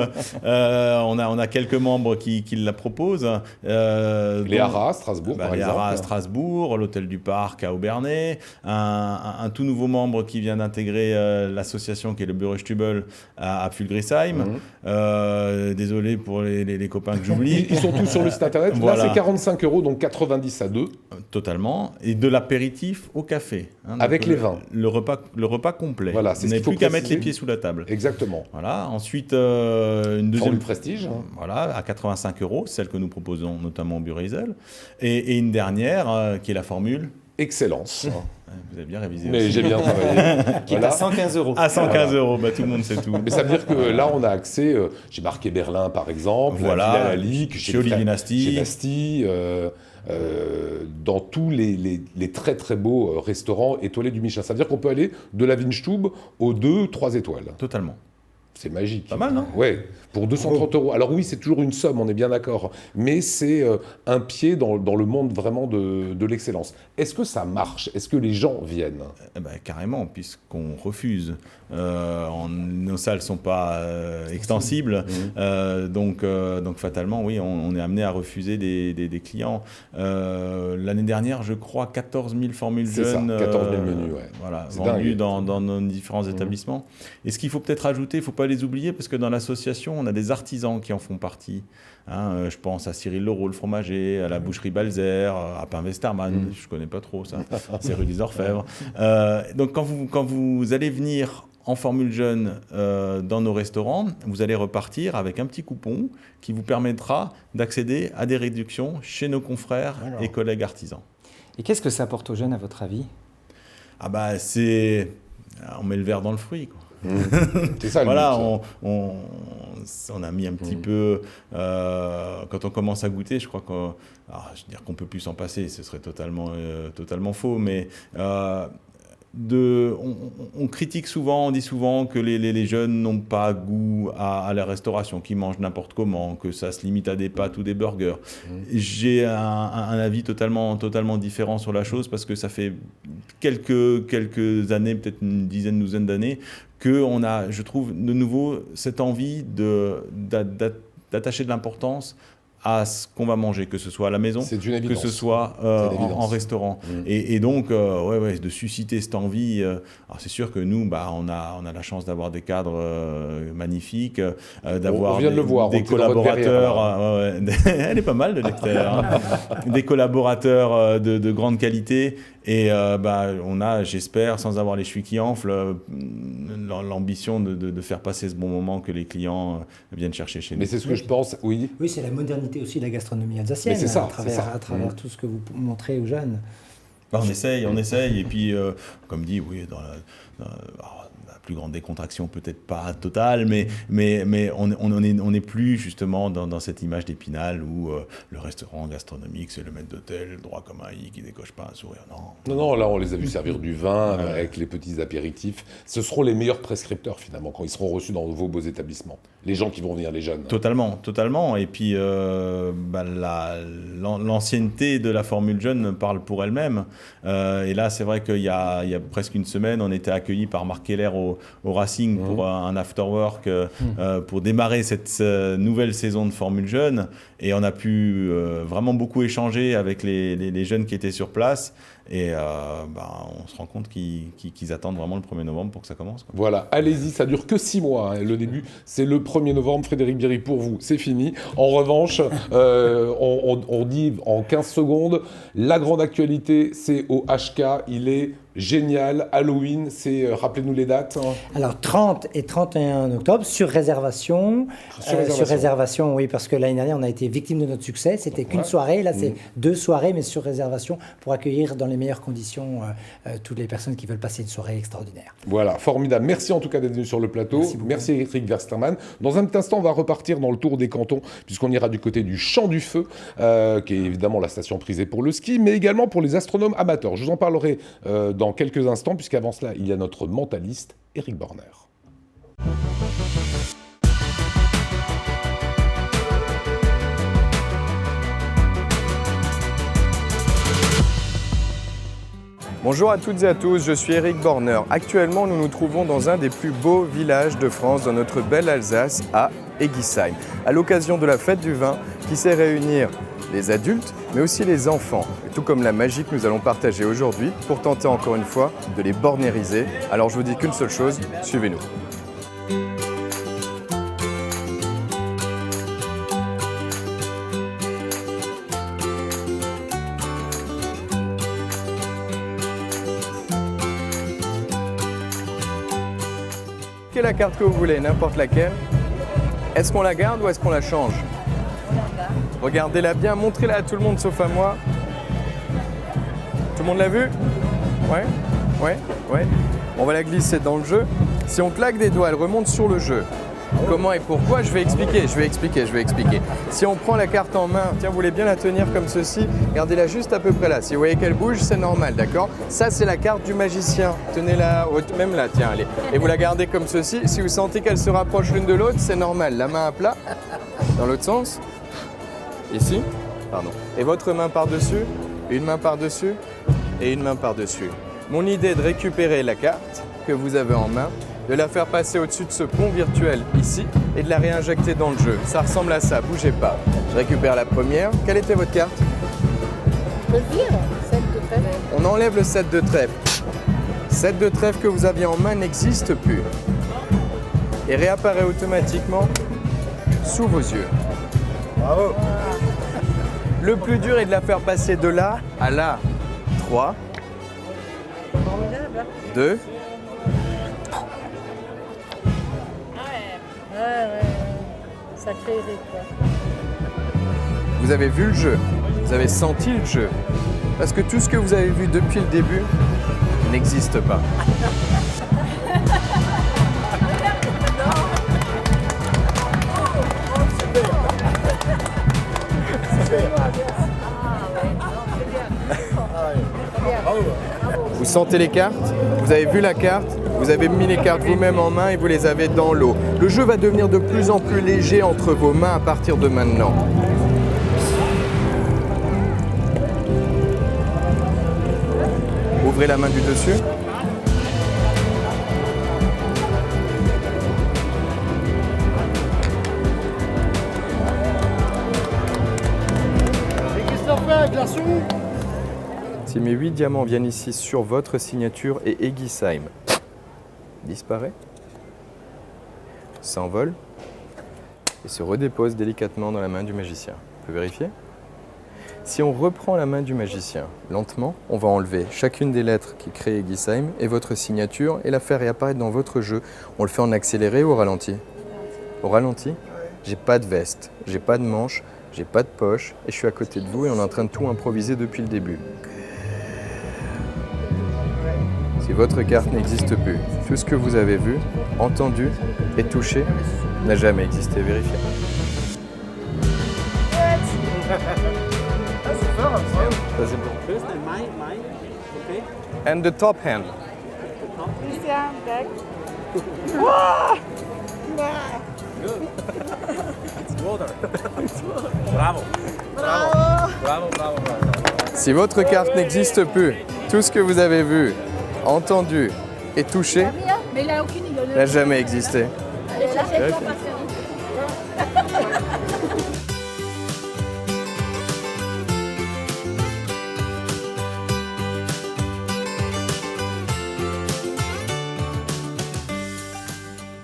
Speaker 2: On a quelques membres qui la proposent.
Speaker 3: Les Haras, Strasbourg, par exemple.
Speaker 2: Les Haras, Strasbourg, l'Hôtel du Parc à Aubernais. Un tout nouveau membre qui vient d'intégrer l'association qui est le Bureustubel à Fulgrisheim. Désolé pour les copains que j'oublie.
Speaker 3: Ils sont tous sur le site internet. Voilà. Là, c'est 45 €, donc 90 à 2.
Speaker 2: Totalement. Et de l'apéritif au café.
Speaker 3: Avec les vins.
Speaker 2: Le repas complet.
Speaker 3: Voilà,
Speaker 2: c'est n'est plus qu'à mettre les pieds sous la table.
Speaker 3: Exactement.
Speaker 2: Voilà. Ensuite, une deuxième
Speaker 3: Formule Prestige.
Speaker 2: Voilà, à 85 €, celle que nous proposons notamment au Bureusel. Et une dernière qui est la formule
Speaker 3: Excellence.
Speaker 2: Vous avez bien révisé.
Speaker 3: Mais j'ai bien travaillé.
Speaker 1: Qui est à 115 €.
Speaker 2: À 115 €, tout le monde sait tout.
Speaker 3: Mais ça veut dire que là, on a accès. J'ai marqué Berlin, par exemple.
Speaker 2: Voilà.
Speaker 3: La Villa Lalique.
Speaker 2: Chez Olivier Nasty.
Speaker 3: Chez Nasty. dans tous les très très beaux restaurants étoilés du Michelin. Ça veut dire qu'on peut aller de la Weinstube aux 2-3 étoiles.
Speaker 2: Totalement.
Speaker 3: C'est magique.
Speaker 2: Pas mal, non?
Speaker 3: Ouais, pour 230 €. Alors oui, c'est toujours une somme, on est bien d'accord, mais c'est un pied dans le monde vraiment de l'excellence. Est-ce que ça marche? Est-ce que les gens viennent?
Speaker 2: Carrément, puisqu'on refuse. Nos salles ne sont pas extensibles, donc fatalement, oui, on est amené à refuser des clients. L'année dernière, je crois, 14 000 formules jeunes
Speaker 3: 14 000 menus,
Speaker 2: voilà, vendus dans nos différents établissements. Et ce qu'il faut peut-être ajouter, il ne faut pas les oublier, parce que dans l'association, on a des artisans qui en font partie. Je pense à Cyril Leroux, le fromager, à la boucherie Balzer, à Pain-Westermann, je ne connais pas trop ça, c'est rue des Orfèvres. Donc quand vous allez venir en formule jeune dans nos restaurants, vous allez repartir avec un petit coupon qui vous permettra d'accéder à des réductions chez nos confrères et collègues artisans.
Speaker 6: Et qu'est-ce que ça apporte aux jeunes, à votre avis?
Speaker 2: On met le verre dans le fruit, quoi.
Speaker 3: C'est ça,
Speaker 2: voilà, on a mis un petit peu, quand on commence à goûter, je crois qu'on ne peut plus s'en passer, ce serait totalement faux, mais on critique souvent, on dit souvent que les jeunes n'ont pas goût à la restauration, qu'ils mangent n'importe comment, que ça se limite à des pâtes ou des burgers. J'ai un avis totalement différent sur la chose, parce que ça fait quelques années, peut-être une douzaine d'années, qu'on a, je trouve, de nouveau cette envie d'attacher de l'importance à ce qu'on va manger, que ce soit à la maison, que ce soit en restaurant. Et donc, de susciter cette envie. Alors c'est sûr que nous, on a la chance d'avoir des cadres magnifiques, d'avoir des collaborateurs. Elle est pas mal de l'extérieur. Des collaborateurs de grande qualité. Et on a, j'espère, sans avoir les chevilles qui enflent, l'ambition de faire passer ce bon moment que les clients viennent chercher chez nous.
Speaker 3: Mais c'est ce que je pense, oui.
Speaker 1: Oui, c'est la modernité aussi de la gastronomie alsacienne,
Speaker 3: mais c'est ça,
Speaker 1: à travers tout ce que vous montrez aux jeunes.
Speaker 2: On essaye, et puis, comme dit, oui, dans la plus grande décontraction, peut-être pas totale, mais on n'est plus justement dans cette image d'Épinal où le restaurant gastronomique, c'est le maître d'hôtel, droit comme un i, qui décoche pas un sourire.
Speaker 3: Non, là, on les a vus servir du vin avec les petits apéritifs. Ce seront les meilleurs prescripteurs, finalement, quand ils seront reçus dans vos beaux établissements. Les gens qui vont venir, les jeunes.
Speaker 2: Totalement. Et puis, l'ancienneté de la formule jeune parle pour elle-même. Et là, c'est vrai qu'il y a presque une semaine, on était accueillis par Marc Keller au Racing pour un afterwork pour démarrer cette nouvelle saison de Formule Jeune, et on a pu vraiment beaucoup échanger avec les jeunes qui étaient sur place, et on se rend compte qu'ils attendent vraiment le 1er novembre pour que ça commence, quoi.
Speaker 3: Voilà, allez-y, ça dure que 6 mois, le début c'est le 1er novembre. Frédéric Bierry, pour vous c'est fini. En revanche, on dit en 15 secondes, la grande actualité c'est au HK, il est génial. Halloween, c'est, rappelez-nous les dates.
Speaker 1: Alors 30 et 31 octobre, sur réservation. Sur réservation, oui, parce que l'année dernière, on a été victime de notre succès. C'était qu'une soirée, là c'est 2 soirées, mais sur réservation, pour accueillir dans les meilleures conditions toutes les personnes qui veulent passer une soirée extraordinaire.
Speaker 3: Voilà, formidable. Merci en tout cas d'être venu sur le plateau. Merci Eric Versterman. Dans un petit instant, on va repartir dans le tour des cantons, puisqu'on ira du côté du Champ du Feu, qui est évidemment la station prisée pour le ski, mais également pour les astronomes amateurs. Je vous en parlerai dans quelques instants, puisqu'avant cela, il y a notre mentaliste, Eric Borner.
Speaker 7: Bonjour à toutes et à tous, je suis Eric Borner. Actuellement, nous nous trouvons dans un des plus beaux villages de France, dans notre belle Alsace, à Eguisheim, à l'occasion de la fête du vin qui sait réunir les adultes, mais aussi les enfants. Et tout comme la magie que nous allons partager aujourd'hui pour tenter encore une fois de les bornériser. Alors je vous dis qu'une seule chose, suivez-nous. Quelle est la carte que vous voulez, n'importe laquelle. Est-ce qu'on la garde ou est-ce qu'on la change ? Regardez-la bien, montrez-la à tout le monde sauf à moi. Tout le monde l'a vue ? Ouais. On va la glisser dans le jeu. Si on claque des doigts, elle remonte sur le jeu. Comment et pourquoi? Je vais expliquer. Si on prend la carte en main, tiens, vous voulez bien la tenir comme ceci, gardez-la juste à peu près là. Si vous voyez qu'elle bouge, c'est normal, d'accord? Ça, c'est la carte du magicien. Tenez-la, même là, tiens, allez. Et vous la gardez comme ceci. Si vous sentez qu'elle se rapproche l'une de l'autre, c'est normal. La main à plat, dans l'autre sens. Ici, pardon. Et votre main par-dessus, une main par-dessus et une main par-dessus. Mon idée est de récupérer la carte que vous avez en main, de la faire passer au-dessus de ce pont virtuel ici et de la réinjecter dans le jeu. Ça ressemble à ça, bougez pas. Je récupère la première. Quelle était votre carte?
Speaker 8: Je peux le dire, 7 de trèfle.
Speaker 7: On enlève le 7 de trèfle. 7 de trèfle que vous aviez en main n'existe plus et réapparaît automatiquement sous vos yeux. Bravo. Le plus dur est de la faire passer de là à là. 3, 2,
Speaker 8: Ouais. Sacré Eric, quoi.
Speaker 7: vous avez vu le jeu, vous avez senti le jeu. Parce que tout ce que vous avez vu depuis le début n'existe pas. Vous sentez les cartes, vous avez vu la carte, vous avez mis les cartes vous-même en main et vous les avez dans l'eau. Le jeu va devenir de plus en plus léger entre vos mains à partir de maintenant. Ouvrez la main du dessus.
Speaker 19: Et qu'est-ce que t'en fais, garçon?
Speaker 7: Si mes 8 diamants viennent ici sur votre signature et Egisheim disparaît, s'envole et se redépose délicatement dans la main du magicien. On peut vérifier? Si on reprend la main du magicien, lentement, on va enlever chacune des lettres qui créent Egisheim et votre signature et la faire réapparaître dans votre jeu. On le fait en accéléré ou au ralenti? Au ralenti? J'ai pas de veste, j'ai pas de manche, j'ai pas de poche et je suis à côté de vous et on est en train de tout improviser depuis le début. Si votre carte n'existe plus, tout ce que vous avez vu, entendu et touché n'a jamais existé. Vérifiez. Ça, c'est bon. And the top hand.
Speaker 8: Christian, back.
Speaker 18: Bravo.
Speaker 7: Si votre carte n'existe plus, tout ce que vous avez vu, entendu et touché
Speaker 8: Mais il a aucune idée.
Speaker 7: n'a jamais existé.
Speaker 8: Vérifiez.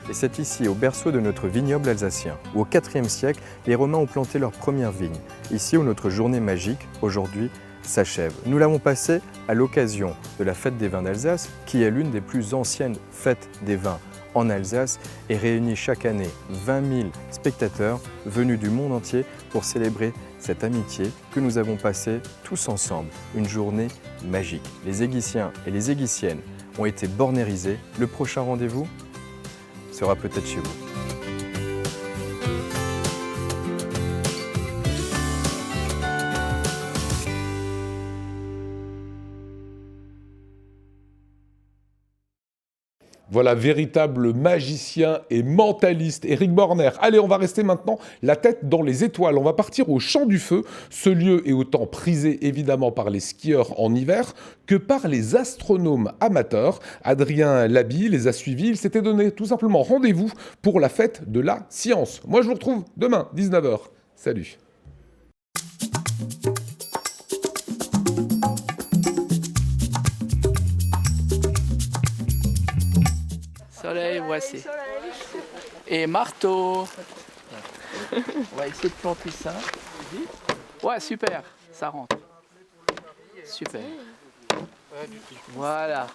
Speaker 7: Et c'est ici, au berceau de notre vignoble alsacien, où au IVe siècle, les Romains ont planté leur première vigne. Ici où notre journée magique, aujourd'hui, s'achève. Nous l'avons passée à l'occasion de la fête des vins d'Alsace, qui est l'une des plus anciennes fêtes des vins en Alsace et réunit chaque année 20 000 spectateurs venus du monde entier pour célébrer cette amitié que nous avons passée tous ensemble. Une journée magique. Les Égissiens et les Égissiennes ont été bornérisés. Le prochain rendez-vous sera peut-être chez vous.
Speaker 3: Voilà, véritable magicien et mentaliste, Eric Borner. Allez, on va rester maintenant la tête dans les étoiles. On va partir au Champ du Feu. Ce lieu est autant prisé évidemment par les skieurs en hiver que par les astronomes amateurs. Adrien Laby les a suivis. Il s'était donné tout simplement rendez-vous pour la fête de la science. Moi, je vous retrouve demain, 19h. Salut.
Speaker 9: Soleil, voici. Et marteau. On va essayer de planter ça. Ouais, super, ça rentre. Super. Voilà.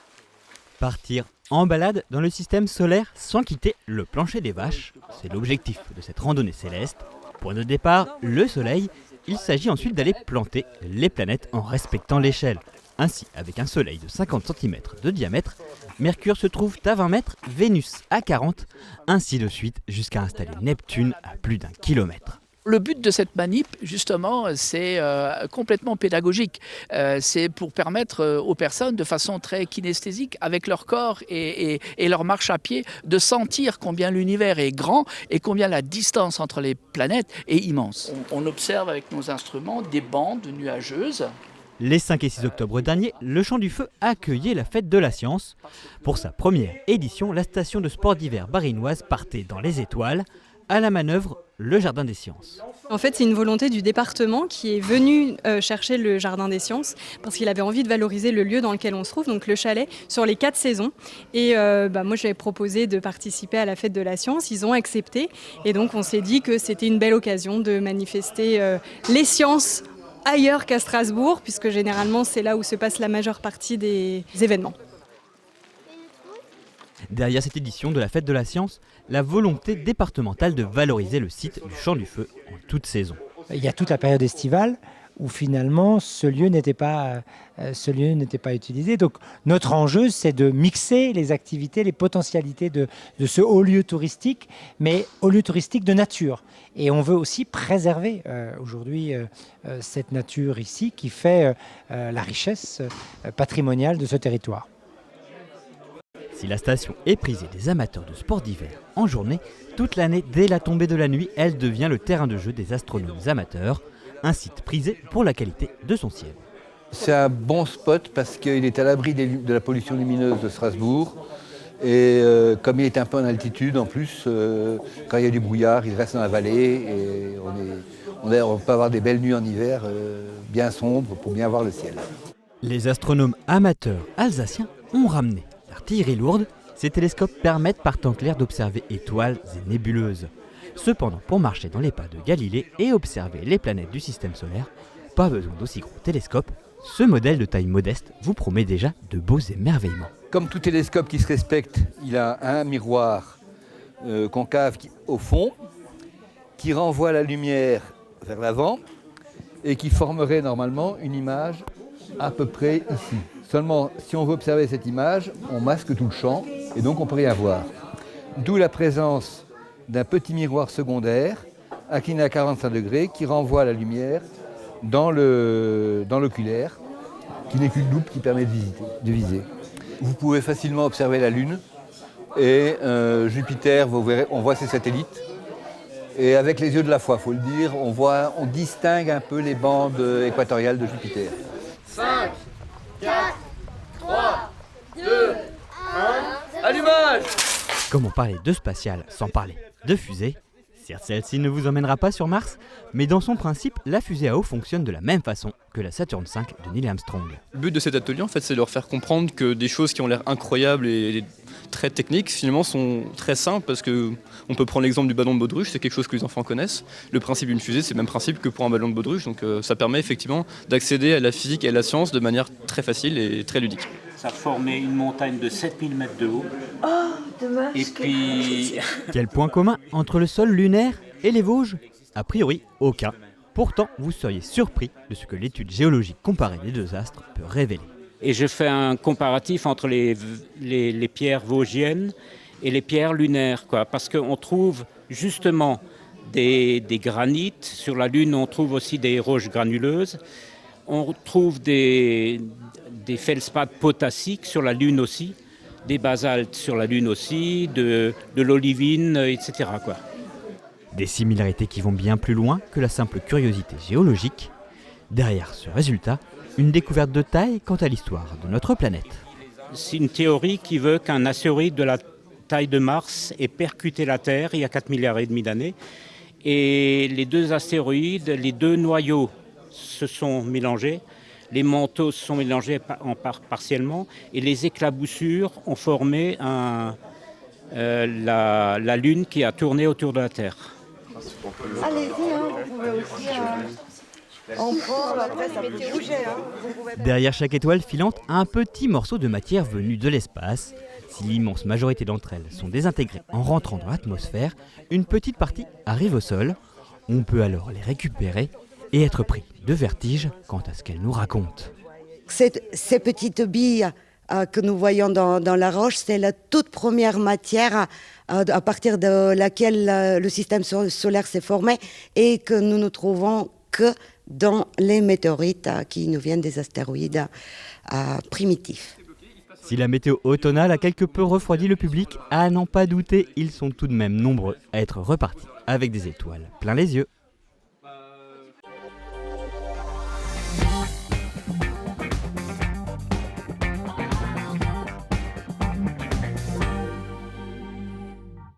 Speaker 10: Partir en balade dans le système solaire sans quitter le plancher des vaches, c'est l'objectif de cette randonnée céleste. Point de départ, le Soleil. Il s'agit ensuite d'aller planter les planètes en respectant l'échelle. Ainsi, avec un soleil de 50 cm de diamètre, Mercure se trouve à 20 mètres, Vénus à 40, ainsi de suite jusqu'à installer Neptune à plus d'1 kilomètre.
Speaker 9: Le but de cette manip, justement, c'est complètement pédagogique. C'est pour permettre aux personnes, de façon très kinesthésique, avec leur corps et leur marche à pied, de sentir combien l'univers est grand et combien la distance entre les planètes est immense. On observe avec nos instruments des bandes nuageuses.
Speaker 10: Les 5 et 6 octobre dernier, le Champ du Feu a accueilli la Fête de la Science. Pour sa première édition, la station de sport d'hiver barinoise partait dans les étoiles. À la manœuvre, le Jardin des Sciences.
Speaker 5: En fait, c'est une volonté du département qui est venu chercher le Jardin des Sciences parce qu'il avait envie de valoriser le lieu dans lequel on se trouve, donc le chalet, sur les 4 saisons. Et moi, j'avais proposé de participer à la Fête de la Science. Ils ont accepté. Et donc, on s'est dit que c'était une belle occasion de manifester les sciences ailleurs qu'à Strasbourg, puisque généralement, c'est là où se passe la majeure partie des événements.
Speaker 10: Derrière cette édition de la Fête de la Science, la volonté départementale de valoriser le site du Champ du Feu en toute saison.
Speaker 1: Il y a toute la période estivale où finalement ce lieu n'était pas utilisé. Donc notre enjeu, c'est de mixer les activités, les potentialités de ce haut lieu touristique, mais haut lieu touristique de nature. Et on veut aussi préserver aujourd'hui cette nature ici qui fait la richesse patrimoniale de ce territoire.
Speaker 10: Si la station est prisée des amateurs de sport d'hiver en journée, toute l'année, dès la tombée de la nuit, elle devient le terrain de jeu des astronomes amateurs, un site prisé pour la qualité de son ciel.
Speaker 11: C'est un bon spot parce qu'il est à l'abri de la pollution lumineuse de Strasbourg. Et comme il est un peu en altitude, en plus, quand il y a du brouillard, il reste dans la vallée. Et on peut avoir des belles nuits en hiver bien sombres pour bien voir le ciel.
Speaker 10: Les astronomes amateurs alsaciens ont ramené l'artillerie lourde. Ces télescopes permettent par temps clair d'observer étoiles et nébuleuses. Cependant, pour marcher dans les pas de Galilée et observer les planètes du système solaire, pas besoin d'aussi gros télescopes. Ce modèle de taille modeste vous promet déjà de beaux émerveillements.
Speaker 11: Comme tout télescope qui se respecte, il a un miroir concave au fond qui renvoie la lumière vers l'avant et qui formerait normalement une image à peu près ici. Seulement, si on veut observer cette image, on masque tout le champ et donc on ne peut rien voir. D'où la présence d'un petit miroir secondaire incliné à 45 degrés qui renvoie la lumière dans l'oculaire, qui n'est qu'une loupe qui permet de viser. Vous pouvez facilement observer la Lune et Jupiter, vous verrez, on voit ses satellites. Et avec les yeux de la foi, il faut le dire, on distingue un peu les bandes équatoriales de Jupiter.
Speaker 12: 5, 4, 3, 2, 1, allumage!
Speaker 10: Comment parler de spatial sans parler de fusée? Certes, celle-ci ne vous emmènera pas sur Mars, mais dans son principe, la fusée à eau fonctionne de la même façon que la Saturn V de Neil Armstrong.
Speaker 13: Le but de cet atelier, en fait, c'est de leur faire comprendre que des choses qui ont l'air incroyables et très techniques, finalement, sont très simples, parce qu'on peut prendre l'exemple du ballon de baudruche, c'est quelque chose que les enfants connaissent. Le principe d'une fusée, c'est le même principe que pour un ballon de baudruche, donc ça permet effectivement d'accéder à la physique et à la science de manière très facile et très ludique.
Speaker 25: Ça formait une montagne de 7000 mètres de haut.
Speaker 12: Oh, dommage.
Speaker 25: Et puis...
Speaker 10: Quel point commun entre le sol lunaire et les Vosges? A priori, aucun. Pourtant, vous seriez surpris de ce que l'étude géologique comparée des deux astres peut révéler.
Speaker 25: Et je fais un comparatif entre les pierres vosgiennes et les pierres lunaires, parce qu'on trouve justement des granites. Sur la Lune, on trouve aussi des roches granuleuses. On trouve des feldspaths potassiques sur la Lune aussi, des basaltes sur la Lune aussi, de l'olivine, etc.
Speaker 10: Des similarités qui vont bien plus loin que la simple curiosité géologique. Derrière ce résultat, une découverte de taille quant à l'histoire de notre planète.
Speaker 25: C'est une théorie qui veut qu'un astéroïde de la taille de Mars ait percuté la Terre il y a 4,5 milliards d'années. Et les deux astéroïdes, les deux noyaux se sont mélangés. Les manteaux se sont mélangés partiellement et les éclaboussures ont formé la Lune qui a tourné autour de la Terre.
Speaker 12: Allez-y, vous pouvez aussi en prendre, après ça peut bouger.
Speaker 10: Derrière chaque étoile filante, un petit morceau de matière venu de l'espace. Si l'immense majorité d'entre elles sont désintégrées en rentrant dans l'atmosphère, une petite partie arrive au sol. On peut alors les récupérer et être pris de vertige quant à ce qu'elles nous racontent.
Speaker 26: Ces petites billes
Speaker 12: que nous voyons dans la roche, c'est la toute première matière à partir de laquelle le système solaire s'est formé et que nous ne trouvons que dans les météorites qui nous viennent des astéroïdes primitifs.
Speaker 10: Si la météo automnale a quelque peu refroidi le public, à n'en pas douter, ils sont tout de même nombreux à être repartis avec des étoiles plein les yeux.